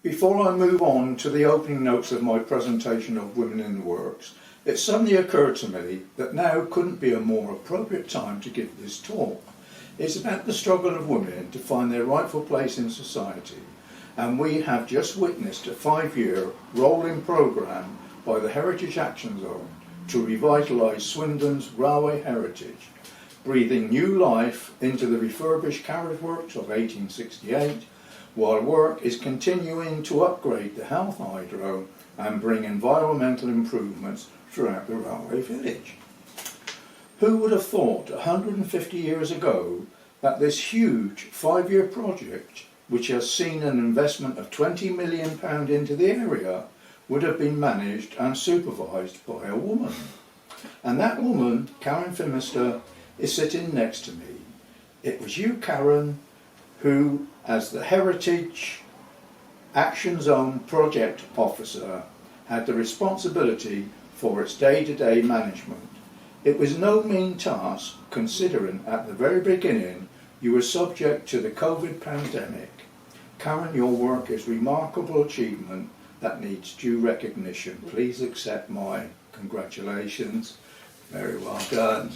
Before I move on to the opening notes of my presentation of Women in the Works, it suddenly occurred to me that now couldn't be a more appropriate time to give this talk. It's about the struggle of women to find their rightful place in society, and we have just witnessed a 5-year rolling programme by the Heritage Action Zone to revitalise Swindon's railway heritage, breathing new life into the refurbished carriage works of 1868, while work is continuing to upgrade the health hydro and bring environmental improvements throughout the railway village. Who would have thought 150 years ago that this huge 5-year project, which has seen an investment of £20 million into the area, would have been managed and supervised by a woman? And that woman, Karen Phimister, is sitting next to me. It was you, Karen, who, as the Heritage Action Zone Project Officer, had the responsibility for its day-to-day management. It was no mean task, considering at the very beginning you were subject to the COVID pandemic. Karen, your work is a remarkable achievement that needs due recognition. Please accept my congratulations. Very well done.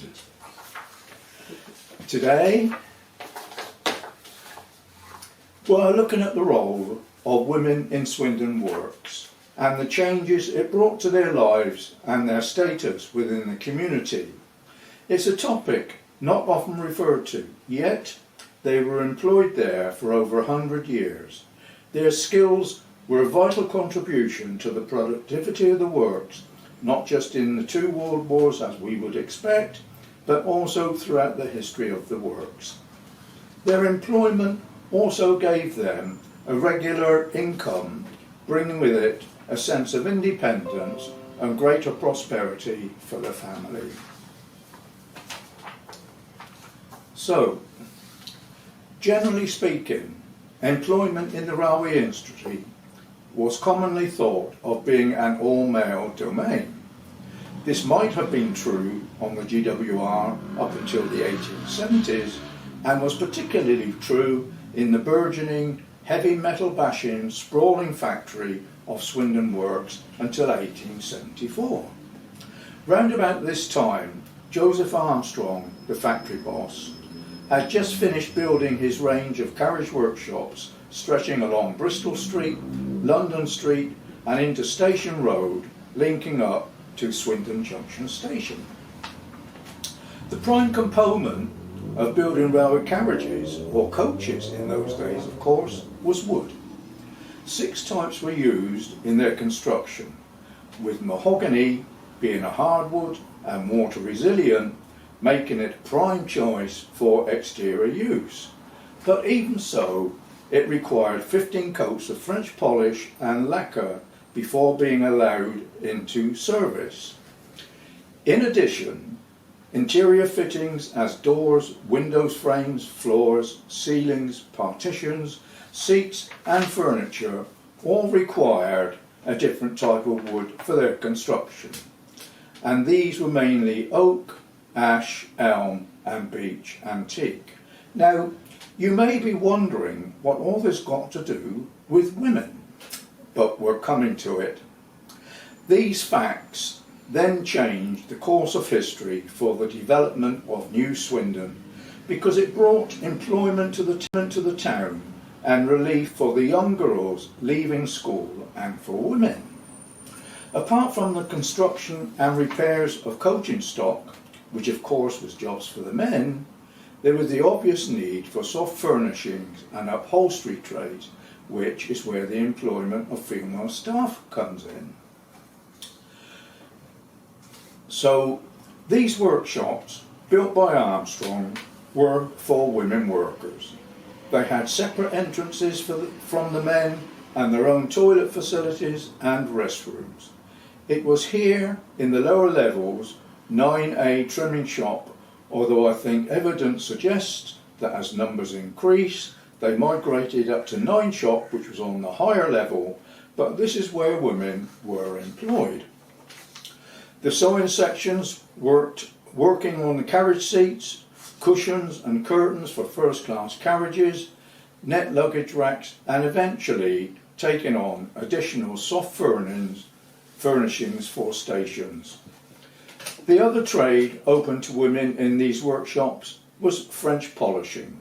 Today, we're looking at the role of women in Swindon Works and the changes it brought to their lives and their status within the community. It's a topic not often referred to, yet they were employed there for over 100 years. Their skills were a vital contribution to the productivity of the works, not just in the 2 world wars as we would expect, but also throughout the history of the works. Their employment also gave them a regular income, bringing with it a sense of independence and greater prosperity for the family. So, generally speaking, employment in the railway industry was commonly thought of being an all-male domain. This might have been true on the GWR up until the 1870s, and was particularly true in the burgeoning, heavy metal bashing, sprawling factory of Swindon Works until 1874. Round about this time, Joseph Armstrong, the factory boss, had just finished building his range of carriage workshops stretching along Bristol Street, London Street and into Station Road, linking up to Swindon Junction Station. The prime component of building railway carriages, or coaches in those days of course, was wood. 6 types were used in their construction, with mahogany being a hardwood and water resilient, making it a prime choice for exterior use. But even so, it required 15 coats of French polish and lacquer before being allowed into service. In addition, interior fittings as doors, windows frames, floors, ceilings, partitions, seats and furniture all required a different type of wood for their construction. And these were mainly oak, ash, elm and beech antique. Now, you may be wondering what all this got to do with women, but we're coming to it. These facts then changed the course of history for the development of New Swindon, because it brought employment to the town and relief for the young girls leaving school and for women. Apart from the construction and repairs of coaching stock, which of course was jobs for the men, there was the obvious need for soft furnishings and upholstery trades, which is where the employment of female staff comes in. So these workshops, built by Armstrong, were for women workers. They had separate entrances from the men and their own toilet facilities and restrooms. It was here, in the lower levels, 9A trimming shop, although I think evidence suggests that as numbers increase, they migrated up to 9 shop, which was on the higher level, but this is where women were employed. The sewing sections working on the carriage seats, cushions and curtains for first-class carriages, net luggage racks, and eventually taking on additional soft furnishings for stations. The other trade open to women in these workshops was French polishing.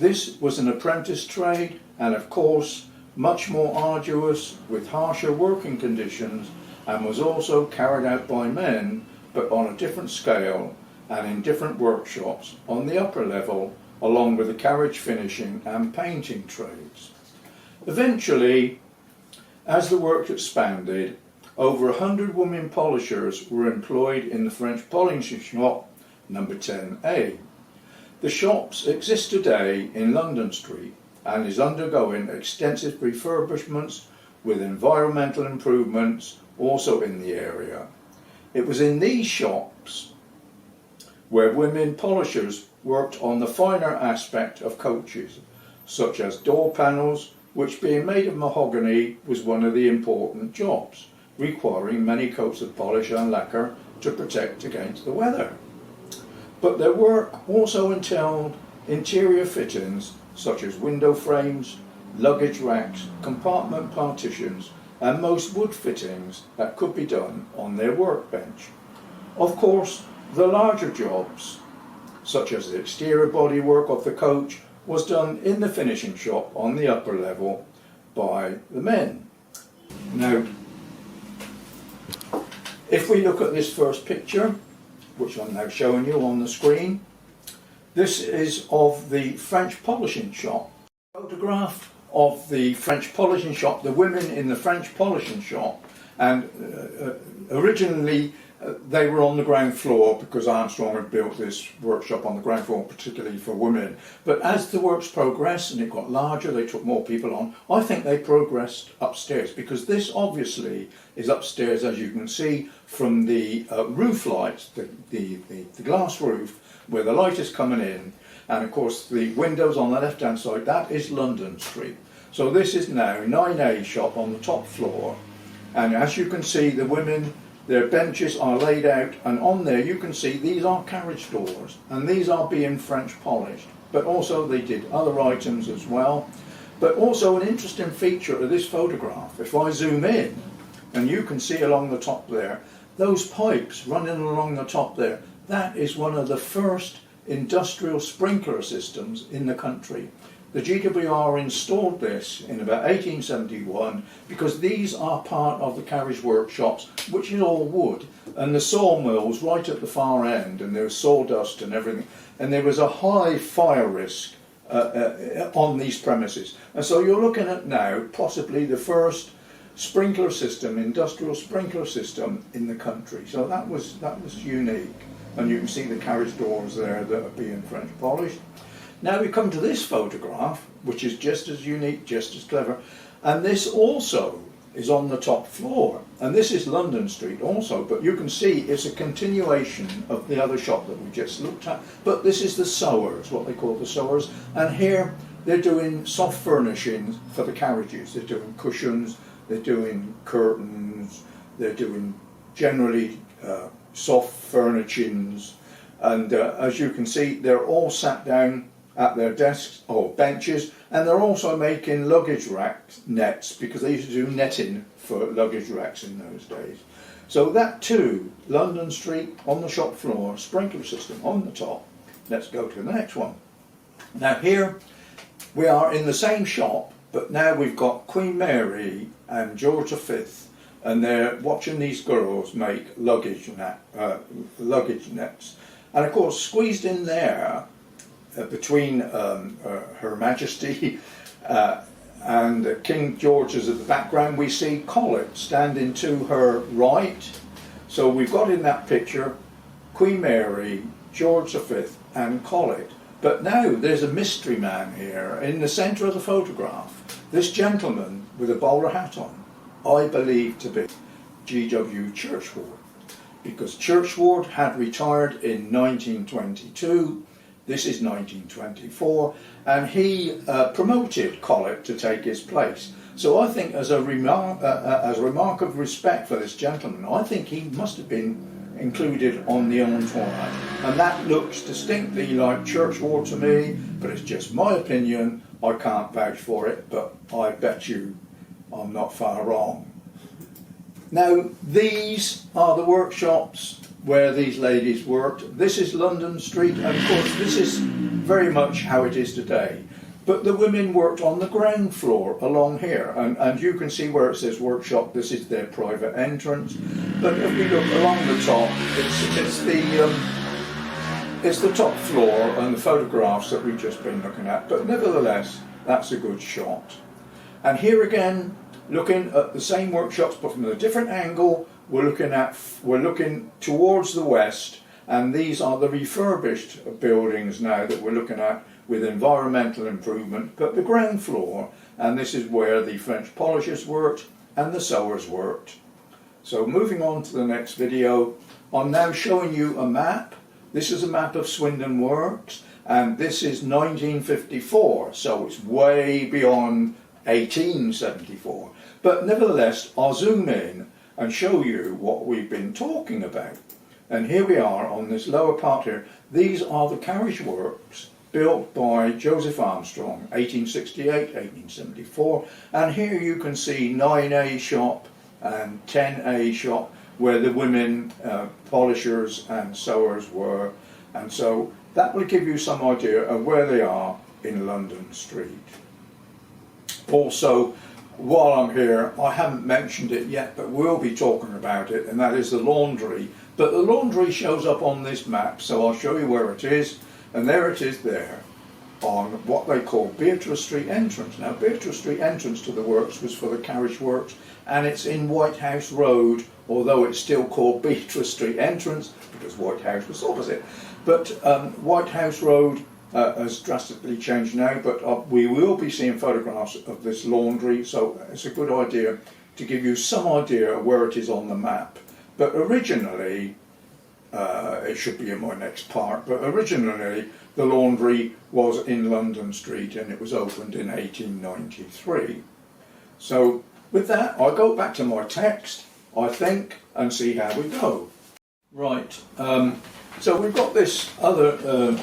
This was an apprentice trade and of course much more arduous with harsher working conditions, and was also carried out by men but on a different scale and in different workshops on the upper level, along with the carriage finishing and painting trades. Eventually, as the work expanded, over 100 women polishers were employed in the French polishing shop number 10A. The shops exist today in London Street and is undergoing extensive refurbishments with environmental improvements also in the area. It was in these shops where women polishers worked on the finer aspect of coaches, such as door panels, which being made of mahogany was one of the important jobs, requiring many coats of polish and lacquer to protect against the weather. But their work also entailed interior fittings such as window frames, luggage racks, compartment partitions, and most wood fittings that could be done on their workbench. Of course, the larger jobs, such as the exterior bodywork of the coach, was done in the finishing shop on the upper level by the men. Now, if we look at this first picture, which I'm now showing you on the screen, this is of the French polishing shop. Photograph of the French polishing shop, the women in the French polishing shop, and originally they were on the ground floor because Armstrong had built this workshop on the ground floor particularly for women. But as the works progressed and it got larger, they took more people on. I think they progressed upstairs, because this obviously is upstairs, as you can see from the roof lights, the glass roof where the light is coming in, and of course the windows on the left hand side, that is London Street. So this is now 9A shop on the top floor, and as you can see, the women, their benches are laid out, and on there you can see these are carriage doors, and these are being French polished, but also they did other items as well. But also an interesting feature of this photograph, if I zoom in, and you can see along the top there, those pipes running along the top there, that is one of the first industrial sprinkler systems in the country. The GWR installed this in about 1871 because these are part of the carriage workshops, which is all wood, and the sawmills right at the far end, and there was sawdust and everything, and there was a high fire risk on these premises. And so you're looking at now possibly the first sprinkler system, industrial sprinkler system in the country. So that was unique, and you can see the carriage doors there that are being French polished. Now we come to this photograph, which is just as unique, just as clever, and this also is on the top floor, and this is London Street also, but you can see it's a continuation of the other shop that we just looked at, but this is the sewers, what they call the sewers, and here they're doing soft furnishings for the carriages. They're doing cushions, they're doing curtains, they're doing generally soft furnishings, and as you can see, they're all sat down at their desks or benches, and they're also making luggage rack nets, because they used to do netting for luggage racks in those days. So that too, London Street on the shop floor, sprinkler system on the top. Let's go to the next one. Now here we are in the same shop, but now we've got Queen Mary and George V, and they're watching these girls make luggage nets. And of course, squeezed in there between Her Majesty and King George's at the background, we see Collet standing to her right. So we've got in that picture Queen Mary, George V and Collet. But now there's a mystery man here in the centre of the photograph. This gentleman with a bowler hat on, I believe to be G.W. Churchward, because Churchward had retired in 1922. This is 1924, and he promoted Collet to take his place. So I think as a remark of respect for this gentleman, I think he must have been included on the entourage. And that looks distinctly like Churchward to me, but it's just my opinion. I can't vouch for it, but I bet you I'm not far wrong. Now, these are the workshops where these ladies worked. This is London Street, and of course this is very much how it is today. But the women worked on the ground floor along here, and you can see where it says workshop, this is their private entrance. But if we look along the top, it's the top floor and the photographs that we've just been looking at, but nevertheless, that's a good shot. And here again, looking at the same workshops but from a different angle, we're looking towards the west, and these are the refurbished buildings now that we're looking at with environmental improvement, but the ground floor, and this is where the French polishers worked and the sewers worked. So moving on to the next video, I'm now showing you a map. This is a map of Swindon Works, and this is 1954, so it's way beyond 1874. But nevertheless, I'll zoom in and show you what we've been talking about. And here we are on this lower part here. These are the carriage works built by Joseph Armstrong, 1868, 1874. And here you can see 9A shop and 10A shop, where the women polishers and sewers were. And so that will give you some idea of where they are in London Street. Also, while I'm here, I haven't mentioned it yet, but we'll be talking about it, and that is the laundry. But the laundry shows up on this map, so I'll show you where it is. And there it is there, on what they call Beatrice Street entrance. Now, Beatrice Street entrance to the works was for the carriage works, and it's in White House Road, although it's still called Beatrice Street entrance, because White House was opposite. But White House Road has drastically changed now, but we will be seeing photographs of this laundry, so it's a good idea to give you some idea of where it is on the map. But originally, it should be in my next part, but originally the laundry was in London Street and it was opened in 1893. So with that, I'll go back to my text, I think, and see how we go. Right, so we've got this other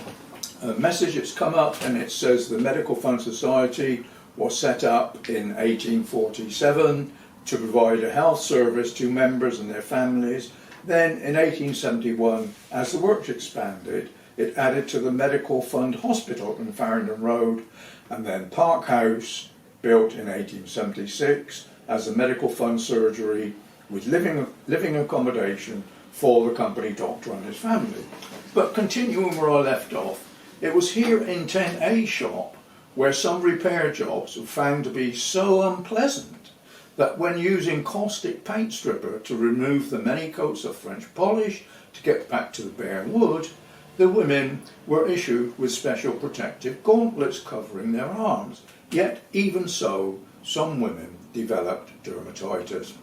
message that's come up, and it says the Medical Fund Society was set up in 1847 to provide a health service to members and their families. Then in 1871, as the works expanded, it added to the Medical Fund Hospital in Farringdon Road, and then Park House, built in 1876 as a Medical Fund surgery with living accommodation for the company doctor and his family. But continuing where I left off, it was here in 10A shop where some repair jobs were found to be so unpleasant that when using caustic paint stripper to remove the many coats of French polish to get back to the bare wood, the women were issued with special protective gauntlets covering their arms. Yet even so, some women developed dermatitis.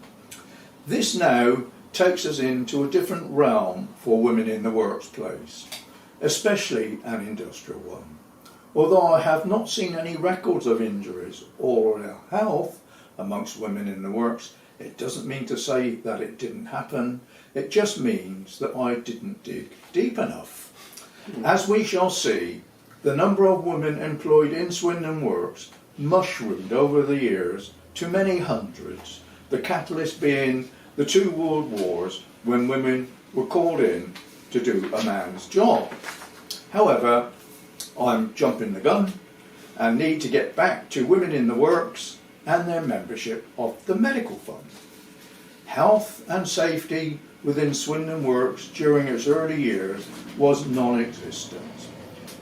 This now takes us into a different realm for women in the workplace, especially an industrial one. Although I have not seen any records of injuries or ill health amongst women in the works, it doesn't mean to say that it didn't happen. It just means that I didn't dig deep enough. As we shall see, the number of women employed in Swindon Works mushroomed over the years to many hundreds, the catalyst being the 2 World Wars, when women were called in to do a man's job. However, I'm jumping the gun and need to get back to women in the works and their membership of the Medical Fund. Health and safety within Swindon Works during its early years was non-existent.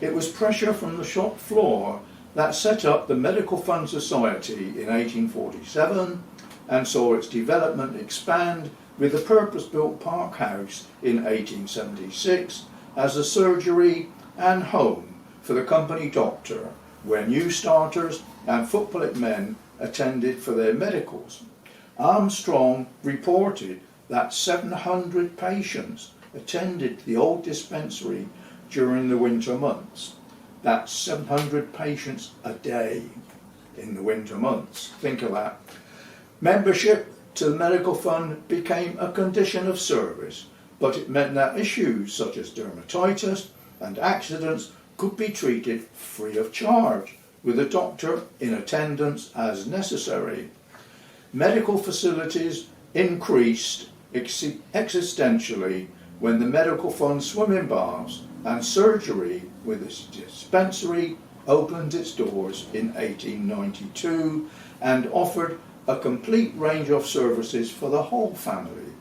It was pressure from the shop floor that set up the Medical Fund Society in 1847 and saw its development expand with the purpose-built Park House in 1876 as a surgery and home for the company doctor, where new starters and footballic men attended for their medicals. Armstrong reported that 700 patients attended the old dispensary during the winter months. That's 700 patients a day in the winter months. Think of that. Membership to the Medical Fund became a condition of service, but it meant that issues such as dermatitis and accidents could be treated free of charge, with a doctor in attendance as necessary. Medical facilities increased existentially when the medical fund swimming baths and surgery with its dispensary opened its doors in 1892 and offered a complete range of services for the whole family.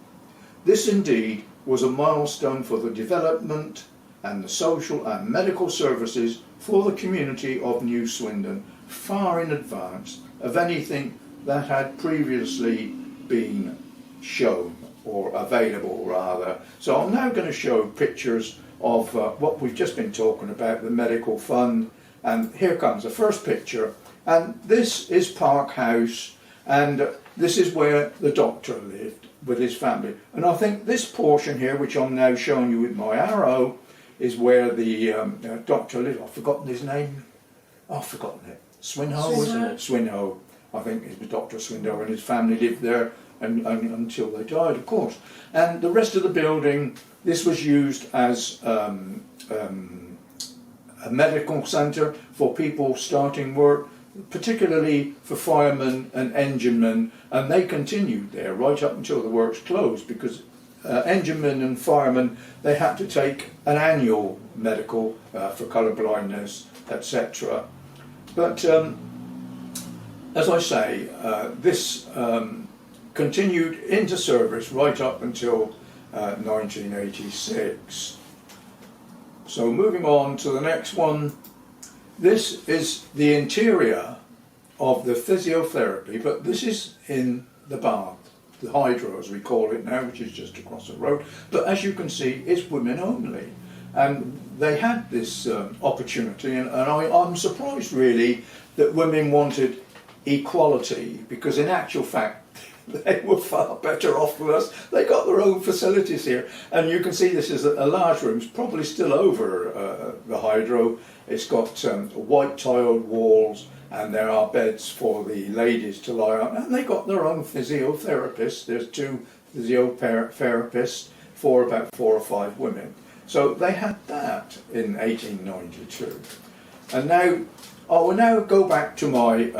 This indeed was a milestone for the development and the social and medical services for the community of New Swindon, far in advance of anything that had previously been shown, or available rather. So I'm now going to show pictures of what we've just been talking about, the medical fund, and here comes the first picture, and this is Park House, and this is where the doctor lived with his family. And I think this portion here, which I'm now showing you with my arrow, is where the doctor lived. I've forgotten his name. I've forgotten it. Swinhoe, wasn't it? Swinhoe. I think it was Dr. Swinhoe, and his family lived there and until they died, of course. And the rest of the building, this was used as a medical centre for people starting work, particularly for firemen and enginemen, and they continued there right up until the works closed, because enginemen and firemen, they had to take an annual medical for colour blindness, etc. But as I say, this continued into service right up until 1986. So moving on to the next one, this is the interior of the physiotherapy, but this is in the bath, the hydro as we call it now, which is just across the road. But as you can see, it's women only. And they had this opportunity, and I'm surprised really that women wanted equality, because in actual fact they were far better off than us. They got their own facilities here, and you can see this is a large room. It's probably still over the hydro. It's got white tiled walls, and there are beds for the ladies to lie on, and they got their own physiotherapists. There's 2 physiotherapists for about 4 or 5 women. So they had that in 1892. And now I will now go back to my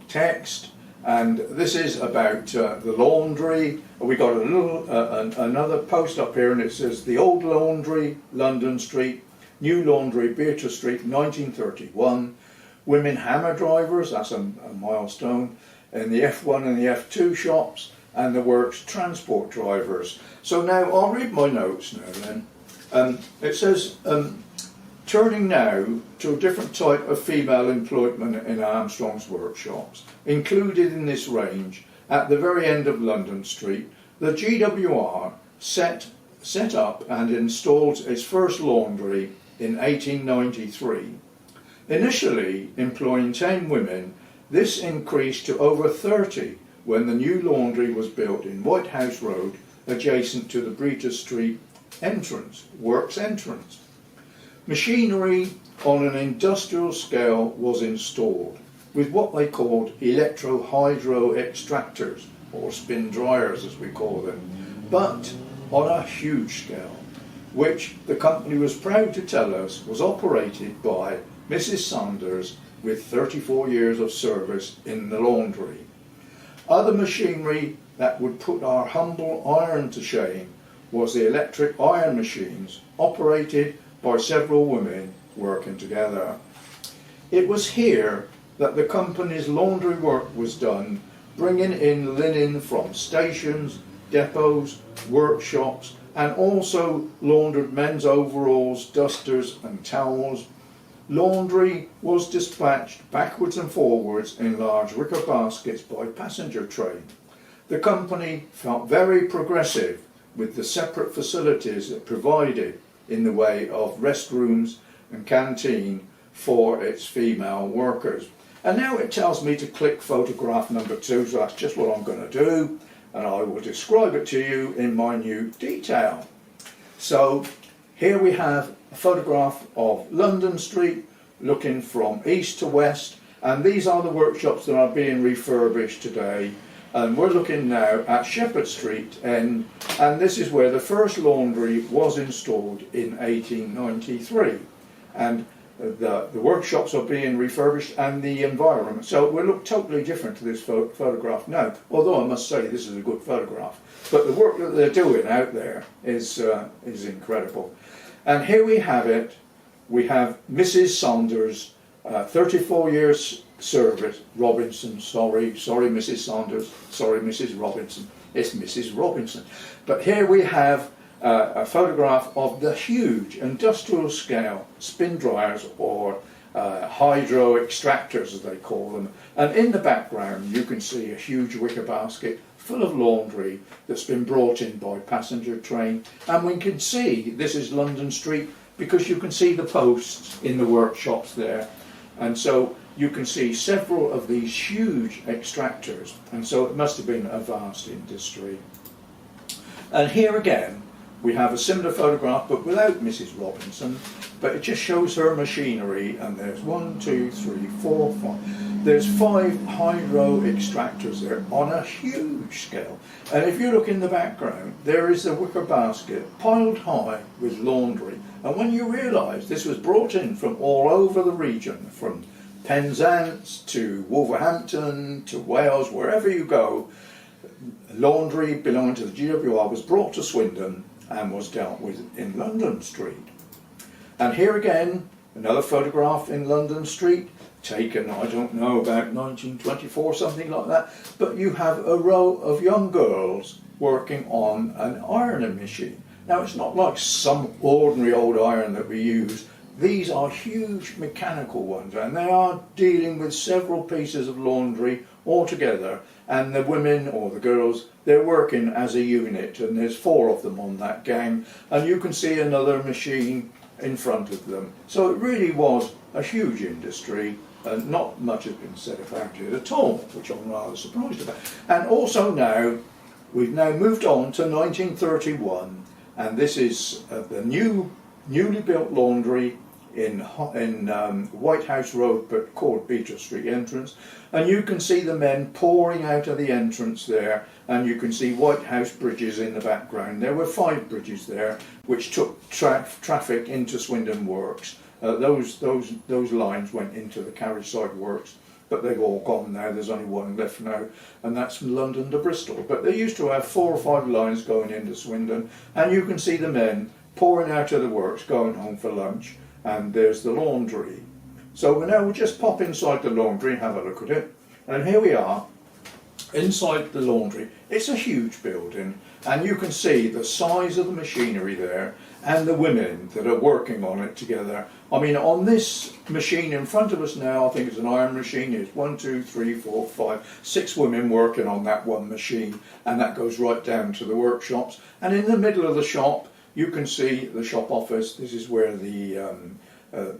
text, and this is about the laundry. We got a little another post up here, and it says the old laundry, London Street, new laundry, Beatrice Street, 1931. Women hammer drivers, that's a milestone, in the F1 and the F2 shops, and the works transport drivers. So now I'll read my notes now then. It says, turning now to a different type of female employment in Armstrong's workshops. Included in this range, at the very end of London Street, the GWR set up and installed its first laundry in 1893. Initially employing 10 women, this increased to over 30 when the new laundry was built in White House Road, adjacent to the Beatrice Street works entrance. Machinery on an industrial scale was installed with what they called electro-hydro extractors, or spin dryers as we call them, but on a huge scale, which the company was proud to tell us was operated by Mrs. Sanders with 34 years of service in the laundry. Other machinery that would put our humble iron to shame was the electric iron machines operated by several women working together. It was here that the company's laundry work was done, bringing in linen from stations, depots, workshops, and also laundered men's overalls, dusters and towels. Laundry was dispatched backwards and forwards in large wicker baskets by passenger train. The company felt very progressive with the separate facilities it provided in the way of restrooms and canteen for its female workers. And now it tells me to click photograph number 2, so that's just what I'm going to do, and I will describe it to you in minute detail. So here we have a photograph of London Street looking from east to west, and these are the workshops that are being refurbished today. And we're looking now at Shepherd Street end, and this is where the first laundry was installed in 1893. And the workshops are being refurbished and the environment. So it will look totally different to this photograph now, although I must say this is a good photograph. But the work that they're doing out there is incredible. And here we have it. We have Mrs. Saunders, 34 years service, Robinson, sorry Mrs. Saunders, sorry Mrs. Robinson, it's Mrs. Robinson. But here we have a photograph of the huge industrial scale spin dryers, or hydro extractors as they call them, and in the background you can see a huge wicker basket full of laundry that's been brought in by passenger train, and we can see this is London Street because you can see the posts in the workshops there, and so you can see several of these huge extractors, and so it must have been a vast industry. And here again we have a similar photograph but without Mrs. Robinson, but it just shows her machinery, and there's 1, 2, 3, 4, 5. There's 5 hydro extractors there on a huge scale. And if you look in the background, there is a wicker basket piled high with laundry. And when you realise this was brought in from all over the region, from Penzance to Wolverhampton to Wales, wherever you go, laundry belonging to the GWR was brought to Swindon and was dealt with in London Street. And here again, another photograph in London Street, taken, I don't know, about 1924, something like that. But you have a row of young girls working on an ironing machine. Now, it's not like some ordinary old iron that we use. These are huge mechanical ones, and they are dealing with several pieces of laundry all together. And the women, or the girls, they're working as a unit, and there's 4 of them on that gang. And you can see another machine in front of them. So it really was a huge industry, and not much has been said about it at all, which I'm rather surprised about. And also now, we've now moved on to 1931, and this is the newly built laundry in White House Road, but called Beecher Street entrance. And you can see the men pouring out of the entrance there, and you can see White House bridges in the background. There were 5 bridges there which took traffic into Swindon Works. Those lines went into the carriage side works, but they've all gone now. There's only one left now, and that's from London to Bristol. But they used to have 4 or 5 lines going into Swindon, and you can see the men pouring out of the works, going home for lunch, and there's the laundry. So we'll just pop inside the laundry and have a look at it. And here we are, inside the laundry. It's a huge building, and you can see the size of the machinery there, and the women that are working on it together. I mean, on this machine in front of us now, I think it's an iron machine, it's 1, 2, 3, 4, 5, 6 women working on that one machine, and that goes right down to the workshops. And in the middle of the shop, you can see the shop office. This is where the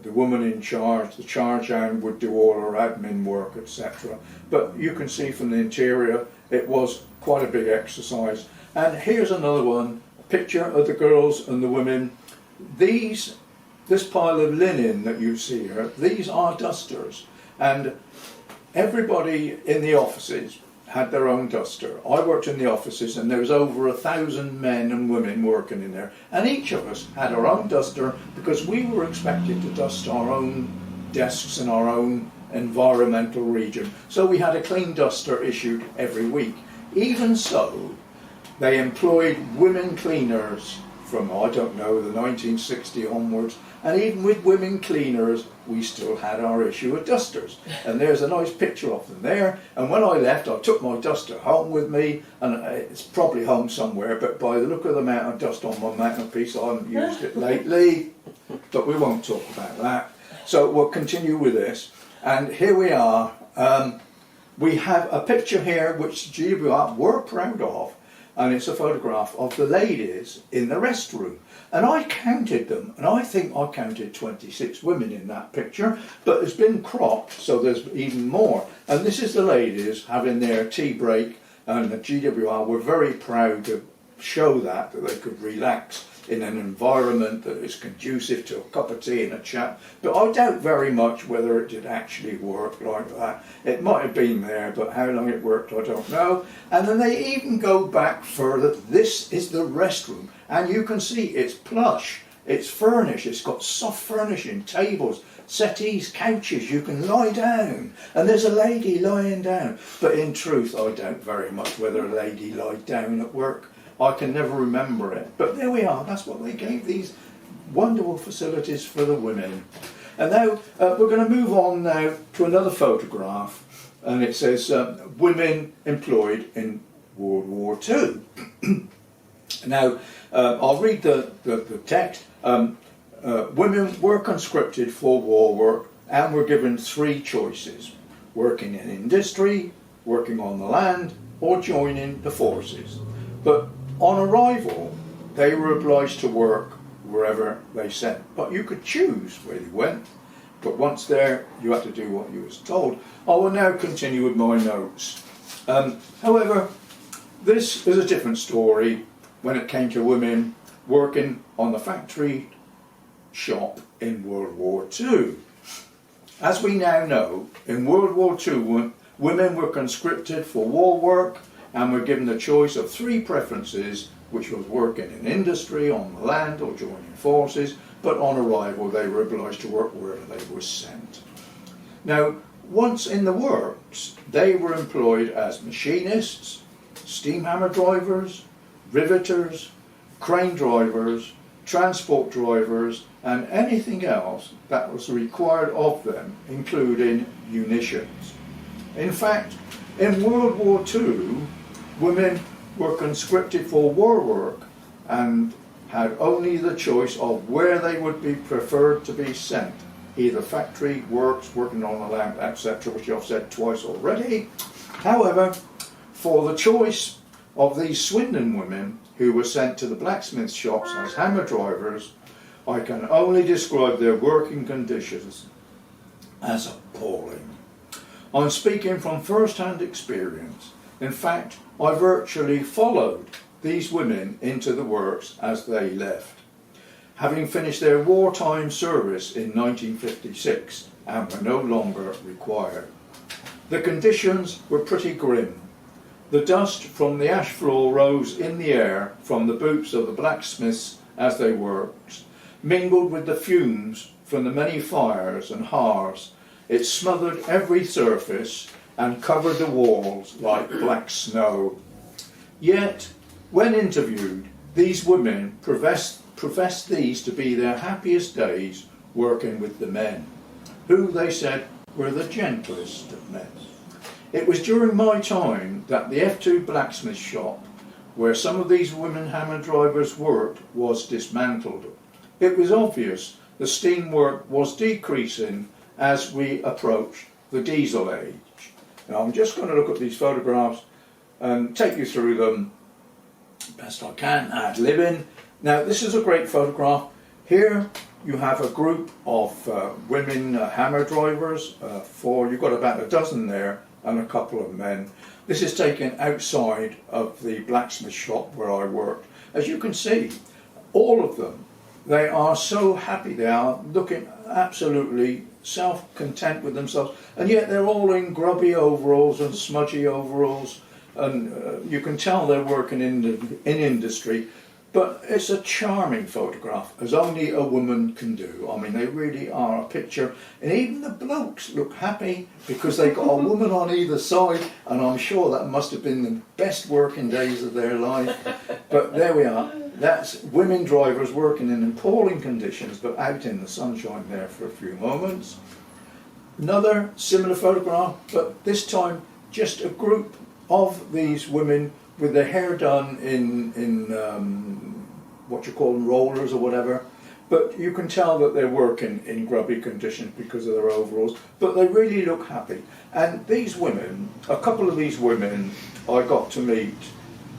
woman in charge, the charge hand, would do all her admin work, etc. But you can see from the interior, it was quite a big exercise. And here's another one, a picture of the girls and the women. This pile of linen that you see here, these are dusters. And everybody in the offices had their own duster. I worked in the offices, and there was over 1,000 men and women working in there, and each of us had our own duster because we were expected to dust our own desks in our own environmental region. So we had a clean duster issued every week. Even so, they employed women cleaners from, I don't know, the 1960 onwards, and even with women cleaners we still had our issue of dusters. And there's a nice picture of them there, and when I left I took my duster home with me, and it's probably home somewhere, but by the look of the amount of dust on my mantelpiece I haven't used it lately, but we won't talk about that. So we'll continue with this, and here we are. We have a picture here which GWR were proud of, and it's a photograph of the ladies in the restroom. And I counted them, and I think I counted 26 women in that picture, but it's been cropped, so there's even more. And this is the ladies having their tea break, and the GWR were very proud to show that they could relax in an environment that is conducive to a cup of tea and a chat. But I doubt very much whether it did actually work like that. It might have been there, but how long it worked I don't know. And then they even go back further. This is the restroom, and you can see it's plush. It's furnished, it's got soft furnishing, tables, settees, couches, you can lie down, and there's a lady lying down. But in truth, I doubt very much whether a lady lied down at work. I can never remember it. But there we are, that's what they gave these wonderful facilities for the women. And now we're going to move on now to another photograph, and it says women employed in World War II. Now, I'll read the text. Women were conscripted for war work and were given 3 choices: working in industry, working on the land, or joining the forces. But on arrival, they were obliged to work wherever they sent. But you could choose where you went, but once there, you had to do what you was told. I will now continue with my notes. However, this is a different story when it came to women working on the factory shop in World War II. As we now know, in World War II, women were conscripted for war work and were given the choice of 3 preferences, which was working in industry, on the land, or joining forces, but on arrival they were obliged to work wherever they were sent. Now, once in the works, they were employed as machinists, steam hammer drivers, riveters, crane drivers, transport drivers, and anything else that was required of them, including munitions. In fact, in World War II, women were conscripted for war work and had only the choice of where they would be preferred to be sent, either factory, works, working on the land, etc., which I've said twice already. However, for the choice of these Swindon women who were sent to the blacksmith shops as hammer drivers, I can only describe their working conditions as appalling. I'm speaking from first-hand experience. In fact, I virtually followed these women into the works as they left, having finished their wartime service in 1956 and were no longer required. The conditions were pretty grim. The dust from the ash floor rose in the air from the boots of the blacksmiths as they worked, mingled with the fumes from the many fires and hearths. It smothered every surface and covered the walls like black snow. Yet, when interviewed, these women professed these to be their happiest days working with the men, who they said were the gentlest of men. It was during my time that the F2 blacksmith shop, where some of these women hammer drivers worked, was dismantled. It was obvious the steam work was decreasing as we approached the diesel age. Now I'm just going to look at these photographs and take you through them best I can, ad-libbing. Now this is a great photograph. Here you have a group of women hammer drivers, you've got about a dozen there, and a couple of men. This is taken outside of the blacksmith shop where I worked. As you can see, all of them, they are so happy. They are looking absolutely self-content with themselves, and yet they're all in grubby overalls and smudgy overalls, and you can tell they're working in industry. But it's a charming photograph, as only a woman can do. I mean, they really are a picture. And even the blokes look happy because they've got a woman on either side, and I'm sure that must have been the best working days of their life. But there we are. That's women drivers working in appalling conditions, but out in the sunshine there for a few moments. Another similar photograph, but this time just a group of these women with their hair done in what you call them, rollers or whatever, but you can tell that they're working in grubby conditions because of their overalls, but they really look happy. And these women, a couple of these women I got to meet,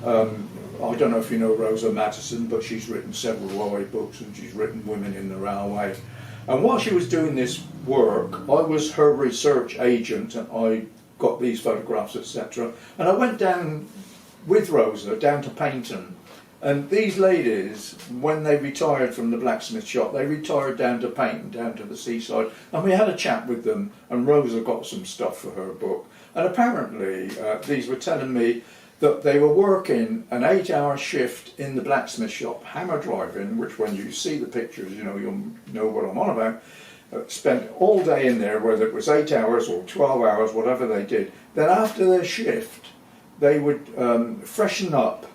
I don't know if you know Rosa Mattison, but she's written several railway books and she's written Women in the Railway. And while she was doing this work, I was her research agent and I got these photographs, etc. And I went down with Rosa down to Paynton, and these ladies, when they retired from the blacksmith shop, they retired down to Paynton, down to the seaside, and we had a chat with them, and Rosa got some stuff for her book. And apparently these were telling me that they were working an 8-hour shift in the blacksmith shop, hammer driving, which when you see the pictures, you know, you'll know what I'm on about. Spent all day in there, whether it was 8 hours or 12 hours, whatever they did. Then after their shift, they would freshen up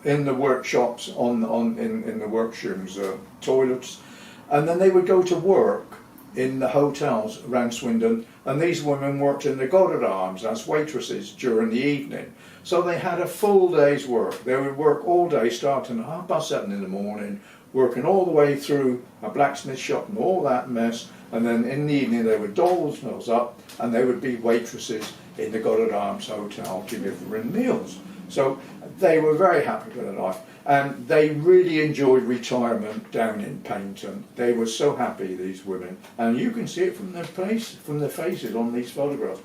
in the workshops, in the workshops, toilets, and then they would go to work in the hotels around Swindon, and these women worked in the Goddard Arms as waitresses during the evening. So they had a full day's work. They would work all day, starting at 7:30 in the morning, working all the way through a blacksmith shop and all that mess, and then in the evening they would dole themselves up and they would be waitresses in the Goddard Arms Hotel delivering meals. So they were very happy with their life, and they really enjoyed retirement down in Paynton. They were so happy, these women, and you can see it from their faces on these photographs.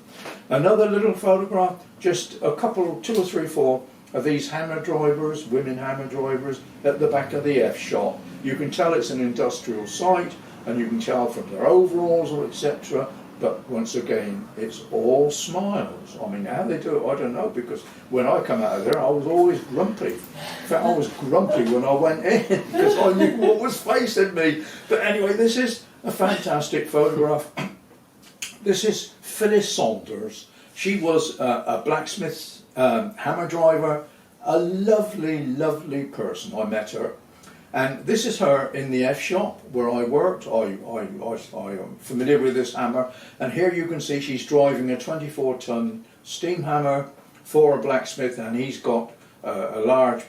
Another little photograph, just a couple, 2 or 3, 4 of these hammer drivers, women hammer drivers, at the back of the F shop. You can tell it's an industrial site, and you can tell from their overalls or etc. But once again, it's all smiles. I mean, how they do it, I don't know, because when I come out of there, I was always grumpy. In fact, I was grumpy when I went in, because I knew what was facing me. But anyway, this is a fantastic photograph. This is Phyllis Saunders. She was a blacksmith, hammer driver, a lovely, lovely person. I met her. And this is her in the F shop where I worked. I am familiar with this hammer. And here you can see she's driving a 24-ton steam hammer for a blacksmith, and he's got a large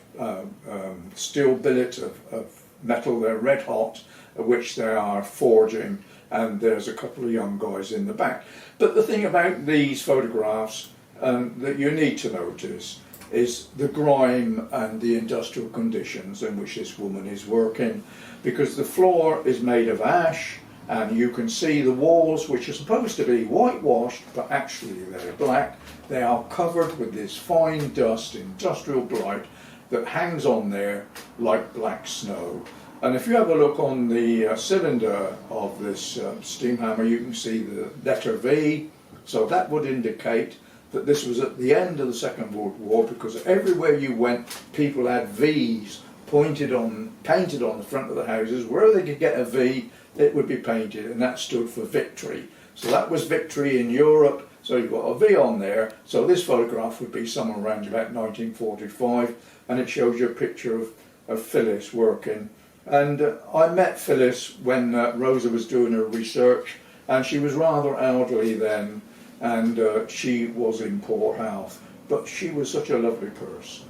steel billet of metal. They're red hot, which they are forging. And there's a couple of young guys in the back. But the thing about these photographs that you need to notice is the grime and the industrial conditions in which this woman is working, because the floor is made of ash, and you can see the walls, which are supposed to be whitewashed, but actually they're black. They are covered with this fine dust, industrial blight, that hangs on there like black snow. And if you have a look on the cylinder of this steam hammer, you can see the letter V, so that would indicate that this was at the end of the Second World War, because everywhere you went, people had V's painted on the front of the houses. Wherever they could get a V, it would be painted, and that stood for victory. So that was victory in Europe, so you've got a V on there. So this photograph would be somewhere around about 1945, and it shows you a picture of Phyllis working. And I met Phyllis when Rosa was doing her research, and she was rather elderly then, and she was in poor health, but she was such a lovely person.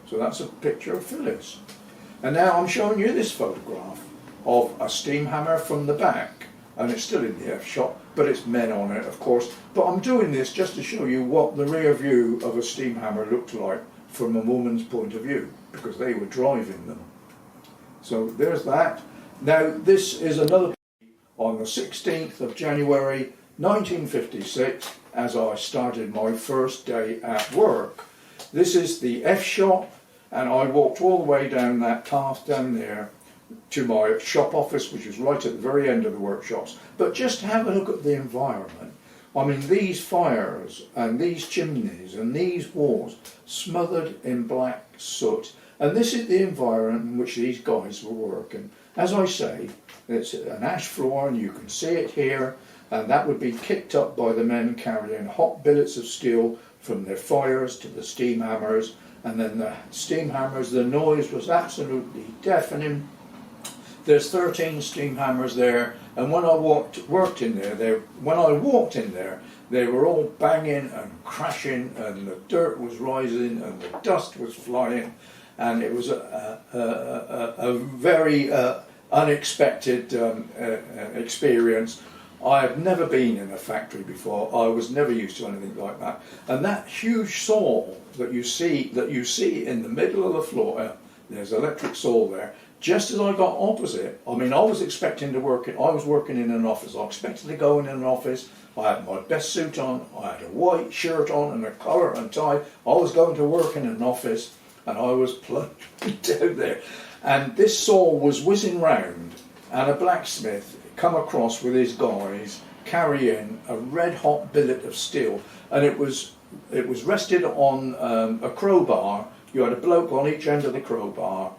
So that's a picture of Phyllis. And now I'm showing you this photograph of a steam hammer from the back, and it's still in the F shop, but it's men on it, of course. But I'm doing this just to show you what the rear view of a steam hammer looked like from a woman's point of view, because they were driving them. So there's that. Now this is another on the 16th of January 1956, as I started my first day at work. This is the F shop, and I walked all the way down that path down there to my shop office, which is right at the very end of the workshops. But just have a look at the environment. I mean, these fires and these chimneys and these walls smothered in black soot. And this is the environment in which these guys were working. As I say, it's an ash floor, and you can see it here, and that would be kicked up by the men carrying hot billets of steel from their fires to the steam hammers. And then the steam hammers, the noise was absolutely deafening. There's 13 steam hammers there, and when I walked in there, they were all banging and crashing, and the dirt was rising and the dust was flying, and it was a very unexpected experience. I had never been in a factory before. I was never used to anything like that. And that huge saw that you see in the middle of the floor, there's electric saw there. Just as I got opposite, I mean, I was expecting to work. I was working in an office. I expected to go in an office. I had my best suit on. I had a white shirt on and a collar and tie. I was going to work in an office, and I was plunged down there. And this saw was whizzing round, and a blacksmith come across with his guys, carrying a red hot billet of steel, and it was rested on a crowbar. You had a bloke on each end of the crowbar.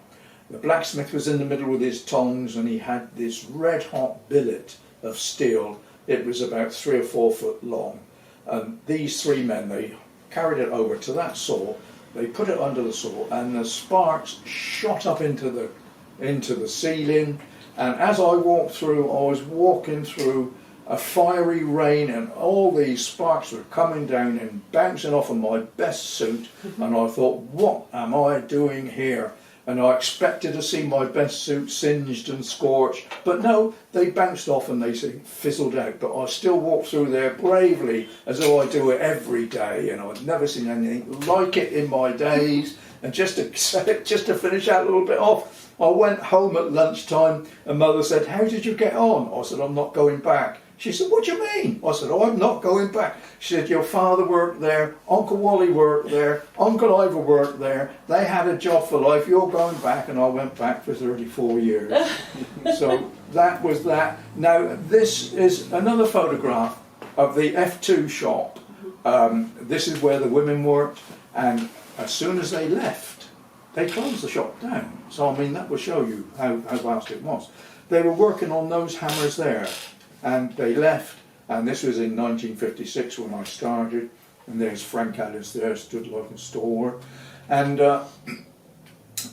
The blacksmith was in the middle with his tongs, and he had this red hot billet of steel. It was about 3 or 4 foot long. And these 3 men, they carried it over to that saw, they put it under the saw, and the sparks shot up into the ceiling. And as I walked through, I was walking through a fiery rain, and all these sparks were coming down and bouncing off of my best suit. And I thought, what am I doing here? And I expected to see my best suit singed and scorched, but no, they bounced off and they fizzled out. But I still walked through there bravely, as though I do it every day, and I'd never seen anything like it in my days. And just to finish that little bit off, I went home at lunchtime, and Mother said, "How did you get on?" I said, "I'm not going back." She said, "What do you mean?" I said, "Oh, I'm not going back." She said, "Your father worked there, Uncle Wally worked there, Uncle Ivor worked there, they had a job for life, you're going back." And I went back for 34 years. So that was that. Now this is another photograph of the F2 shop. This is where the women worked, and as soon as they left, they closed the shop down. So I mean, that will show you how vast it was. They were working on those hammers there, and they left, and this was in 1956 when I started, and there's Frank Ellis there, stood like a stalwart, and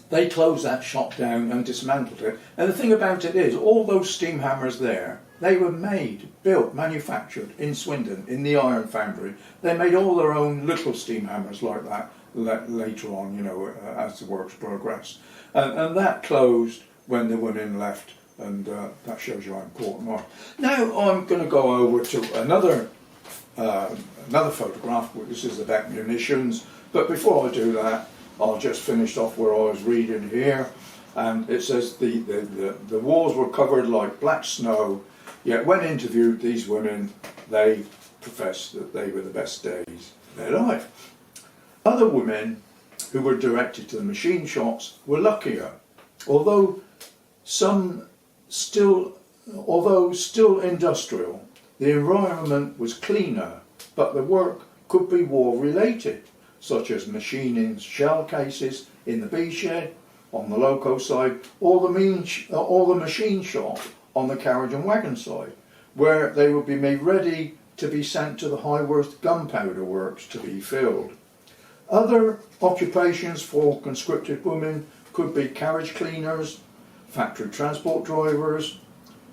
they closed that shop down and dismantled it. And the thing about it is, all those steam hammers there, they were made, built, manufactured in Swindon, in the iron foundry. They made all their own little steam hammers like that later on, you know, as the works progressed. And that closed when the women left. And that shows you how important they are. Now I'm going to go over to another photograph. This is about munitions. But before I do that, I'll just finish off where I was reading here. And it says the walls were covered like black snow. Yet when interviewed, these women, they professed that they were the best days of their life. Other women who were directed to the machine shops were luckier. Although still industrial, the environment was cleaner, but the work could be war related, such as machining shell cases in the bee shed on the loco side, or the machine shop on the carriage and wagon side, where they would be made ready to be sent to the Hayward gunpowder works to be filled. Other occupations for conscripted women could be carriage cleaners, factory transport drivers,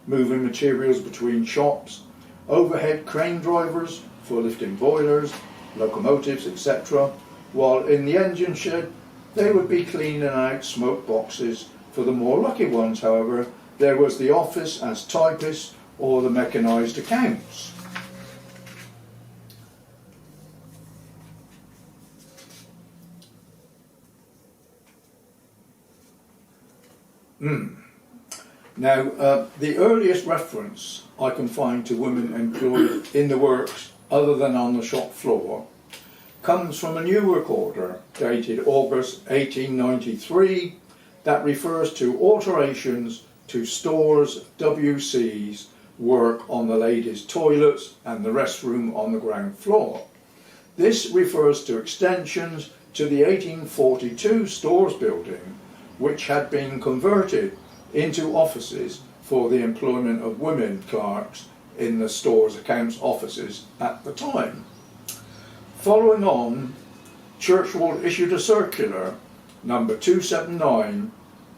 moving materials between shops, overhead crane drivers for lifting boilers, locomotives, etc. While in the engine shed, they would be cleaning out smoke boxes. For the more lucky ones, however, there was the office as typists or the mechanised accounts. Now, the earliest reference I can find to women employed in the works, other than on the shop floor, comes from a new recorder dated August 1893 that refers to alterations to stores WC's work on the ladies' toilets and the restroom on the ground floor. This refers to extensions to the 1842 stores building, which had been converted into offices for the employment of women clerks in the stores accounts offices at the time. Following on, Churchward issued a circular, number 279,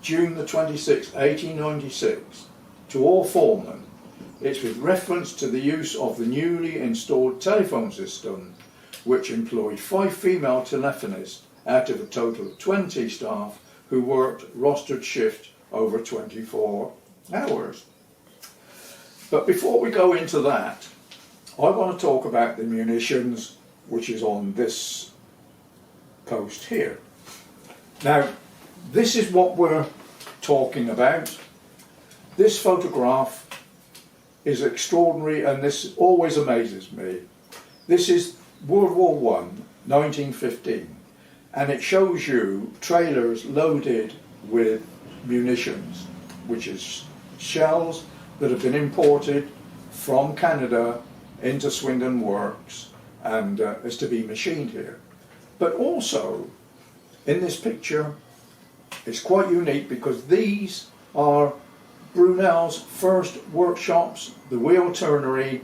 June the 26th, 1896, to all foremen. It's with reference to the use of the newly installed telephone system, which employed 5 female telephonists out of a total of 20 staff who worked rostered shift over 24 hours. But before we go into that, I want to talk about the munitions, which is on this post here. Now, this is what we're talking about. This photograph is extraordinary, and this always amazes me. This is World War I, 1915, and it shows you trailers loaded with munitions, which is shells that have been imported from Canada into Swindon Works and is to be machined here. But also, in this picture, it's quite unique because these are Brunel's first workshops, the wheel turnery,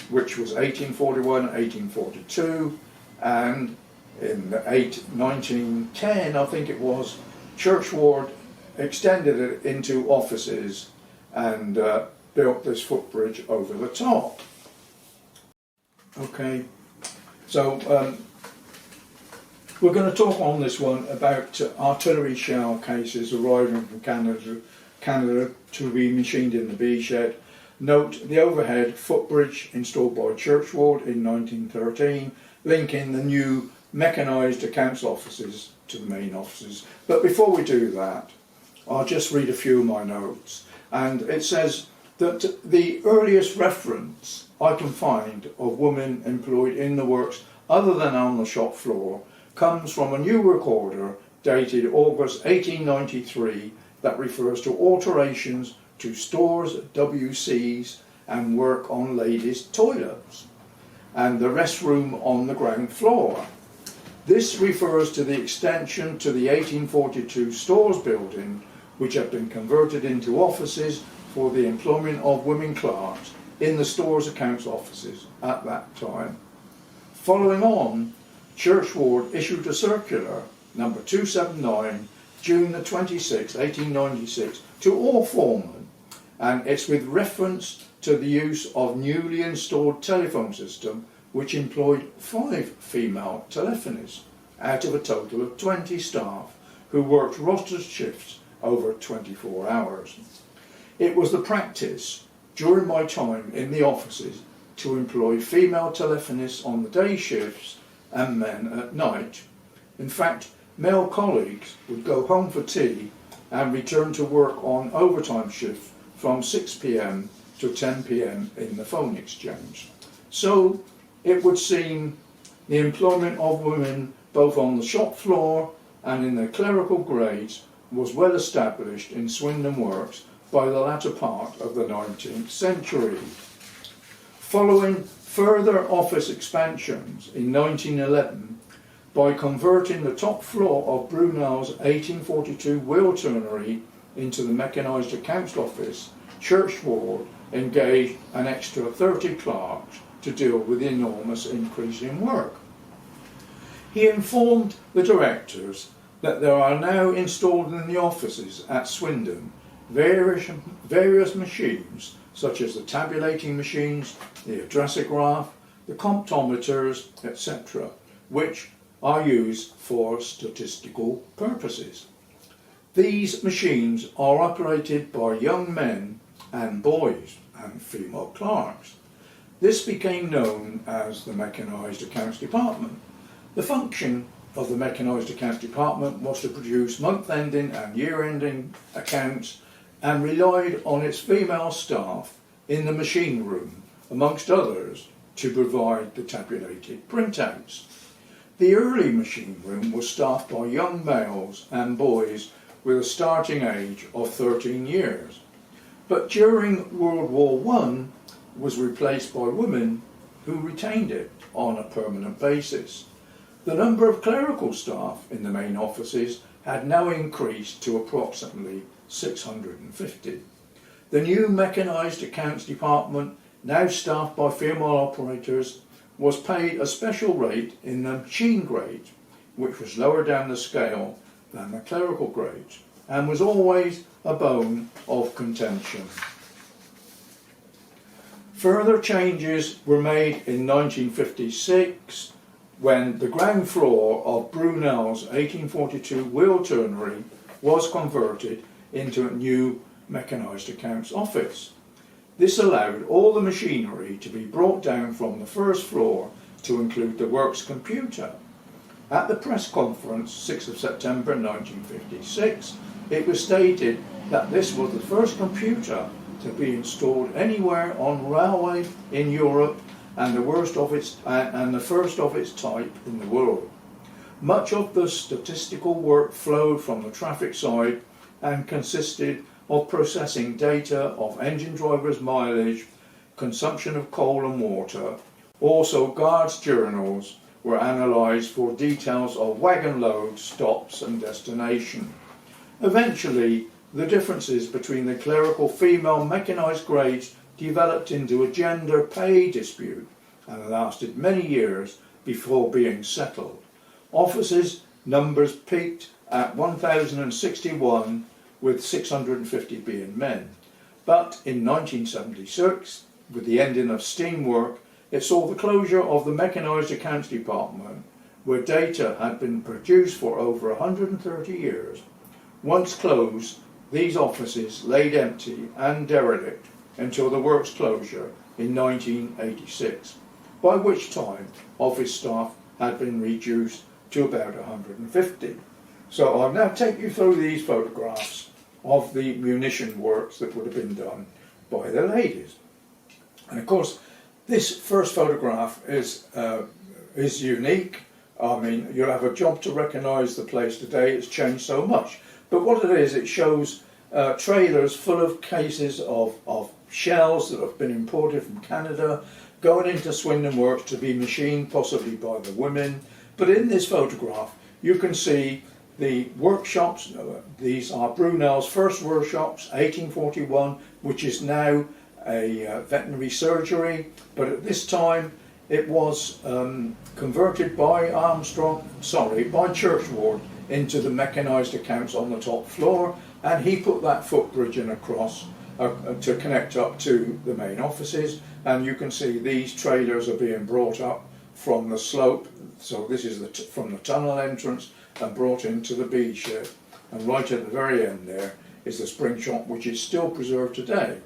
which was 1841, 1842, and in 1910, I think it was, Churchward extended it into offices and built this footbridge over the top. Okay, so we're going to talk on this one about artillery shell cases arriving from Canada to be machined in the B shed. Note the overhead footbridge installed by Churchward in 1913, linking the new mechanised accounts offices to the main offices. But before we do that, I'll just read a few of my notes. And it says that the earliest reference I can find of women employed in the works other than on the shop floor comes from a new recorder dated August 1893 that refers to alterations to stores, WCs and work on ladies' toilets and the restroom on the ground floor. This refers to the extension to the 1842 stores building, which had been converted into offices for the employment of women clerks in the stores accounts offices at that time. Following on, Churchward issued a circular, number 279, June the 26th, 1896, to all foremen, and it's with reference to the use of newly installed telephone system which employed 5 female telephonists out of a total of 20 staff who worked rostered shifts over 24 hours. It was the practice during my time in the offices to employ female telephonists on the day shifts and men at night. In fact, male colleagues would go home for tea and return to work on overtime shifts from 6 p.m. to 10 p.m. in the phone exchange. So it would seem the employment of women both on the shop floor and in the clerical grades was well established in Swindon Works by the latter part of the 19th century. Following further office expansions in 1911, by converting the top floor of Brunel's 1842 wheel turnery into the mechanised accounts office, Churchward engaged an extra 30 clerks to deal with the enormous increase in work. He informed the directors that there are now installed in the offices at Swindon various machines such as the tabulating machines, the addressograph, the comptometers, etc., which are used for statistical purposes. These machines are operated by young men and boys and female clerks. This became known as the Mechanised Accounts Department. The function of the Mechanised Accounts Department was to produce month-ending and year-ending accounts and relied on its female staff in the machine room, amongst others, to provide the tabulated printouts. The early machine room was staffed by young males and boys with a starting age of 13 years, but during World War I was replaced by women who retained it on a permanent basis. The number of clerical staff in the main offices had now increased to approximately 650. The new mechanised accounts department, now staffed by female operators, was paid a special rate in the machine grade, which was lower down the scale than the clerical grades, and was always a bone of contention. Further changes were made in 1956 when the ground floor of Brunel's 1842 wheel turnery was converted into a new mechanised accounts office. This allowed all the machinery to be brought down from the first floor to include the works computer. At the press conference 6th of September 1956, it was stated that this was the first computer to be installed anywhere on railway in Europe and the first of its type in the world. Much of the statistical work flowed from the traffic side and consisted of processing data of engine drivers' mileage, consumption of coal and water. Also, guards' journals were analysed for details of wagon loads, stops and destination. Eventually, the differences between the clerical female mechanised grades developed into a gender pay dispute and lasted many years before being settled. Officers' numbers peaked at 1,061, with 650 being men. But in 1976, with the ending of steam work, it saw the closure of the mechanised accounts department, where data had been produced for over 130 years. Once closed, these offices laid empty and derelict until the works closure in 1986, by which time office staff had been reduced to about 150. So I'll now take you through these photographs of the munition works that would have been done by the ladies. And of course, this first photograph is unique. I mean, you'll have a job to recognise the place today. It's changed so much. But what it is, it shows trailers full of cases of shells that have been imported from Canada, going into Swindon Works to be machined, possibly by the women. But in this photograph, you can see the workshops. These are Brunel's first workshops, 1841, which is now a veterinary surgery, but at this time it was converted by by Churchward into the mechanised accounts on the top floor, and he put that footbridge in across to connect up to the main offices. And you can see these trailers are being brought up from the slope, so this is from the tunnel entrance, and brought into the bead shed. And right at the very end there is the spring shop, which is still preserved today.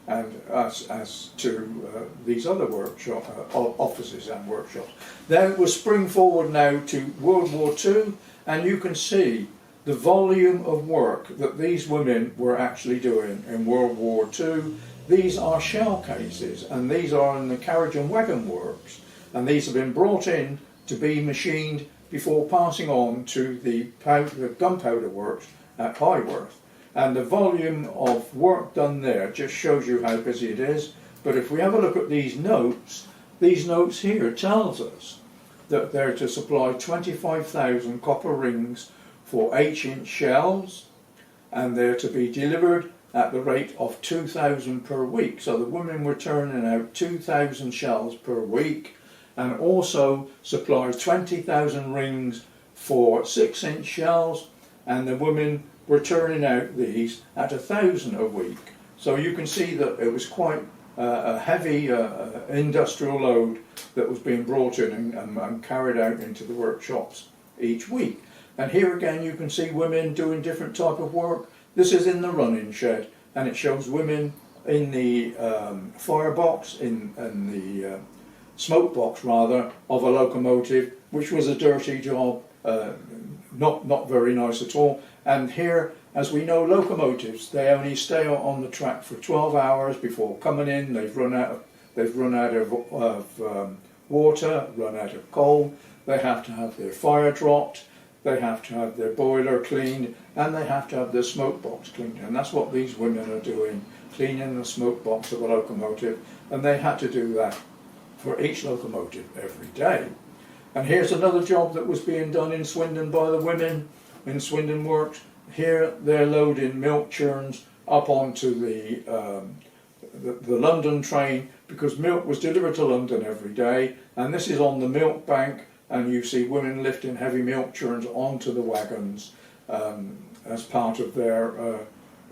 And as to these other workshop offices and workshops. Then we'll spring forward now to World War II, and you can see the volume of work that these women were actually doing in World War II. These are shell cases, and these are in the carriage and wagon works, and these have been brought in to be machined before passing on to the gunpowder works at Hayward. And the volume of work done there just shows you how busy it is. But if we have a look at these notes here tells us that they're to supply 25,000 copper rings for 8-inch shells, and they're to be delivered at the rate of 2,000 per week. So the women were turning out 2,000 shells per week, and also supplied 20,000 rings for 6-inch shells, and the women were turning out these at 1,000 a week. So you can see that it was quite a heavy industrial load that was being brought in and carried out into the workshops each week. And here again you can see women doing different type of work. This is in the running shed, and it shows women in the firebox, in the smoke box rather, of a locomotive, which was a dirty job, not very nice at all. And here, as we know, locomotives, they only stay on the track for 12 hours before coming in. They've run out of water, run out of coal. They have to have their fire dropped, they have to have their boiler cleaned, and they have to have their smoke box cleaned. And that's what these women are doing, cleaning the smoke box of a locomotive. And they had to do that for each locomotive every day. And here's another job that was being done in Swindon by the women in Swindon Works. Here they're loading milk churns up onto the London train, because milk was delivered to London every day, and this is on the milk bank, and you see women lifting heavy milk churns onto the wagons as part of their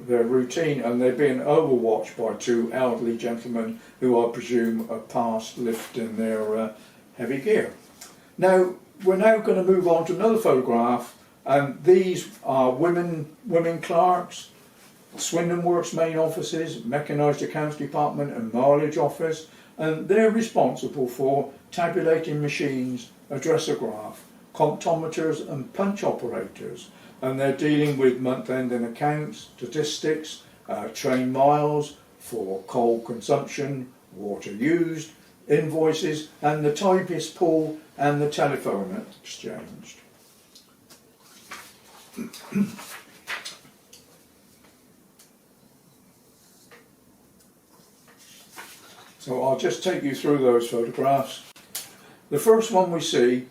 routine, and they're being overwatched by two elderly gentlemen who I presume are past lifting their heavy gear. Now we're now going to move on to another photograph, and these are women clerks, Swindon Works main offices, mechanised accounts department and mileage office, and they're responsible for tabulating machines, addressograph, comptometers and punch operators, and they're dealing with month-ending accounts, statistics, train miles for coal consumption, water used, invoices, and the typist pool and the telephone exchanged. So I'll just take you through those photographs. The first one we see,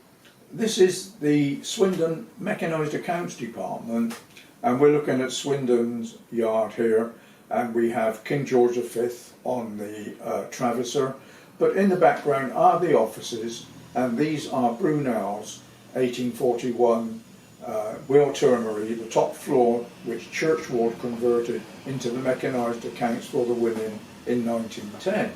this is the Swindon Mechanised Accounts Department, and we're looking at Swindon's yard here, and we have King George V on the travisser, but in the background are the offices, and these are Brunel's 1841 wheel turnery, the top floor which Churchward converted into the mechanised accounts for the women in 1910.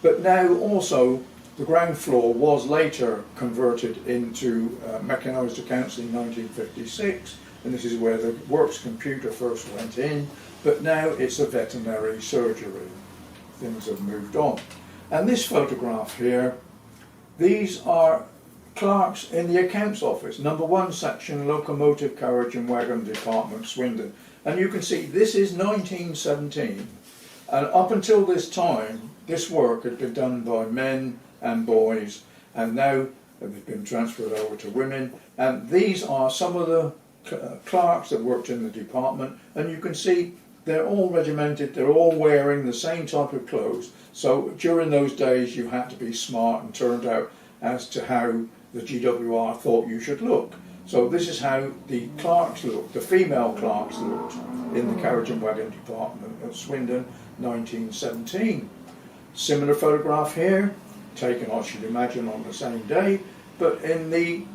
But now also the ground floor was later converted into mechanised accounts in 1956, and this is where the Works computer first went in, but now it's a veterinary surgery. Things have moved on. And this photograph here, these are clerks in the accounts office, number 1 section, locomotive, carriage and wagon department, Swindon. And you can see this is 1917, and up until this time this work had been done by men and boys, and now they've been transferred over to women. And these are some of the clerks that worked in the department, and you can see they're all regimented, they're all wearing the same type of clothes. So during those days you had to be smart and turned out as to how the GWR thought you should look. So this is how the clerks looked, the female clerks looked in the carriage and wagon department at Swindon 1917. Similar photograph here, taken I should imagine on the same day, but in the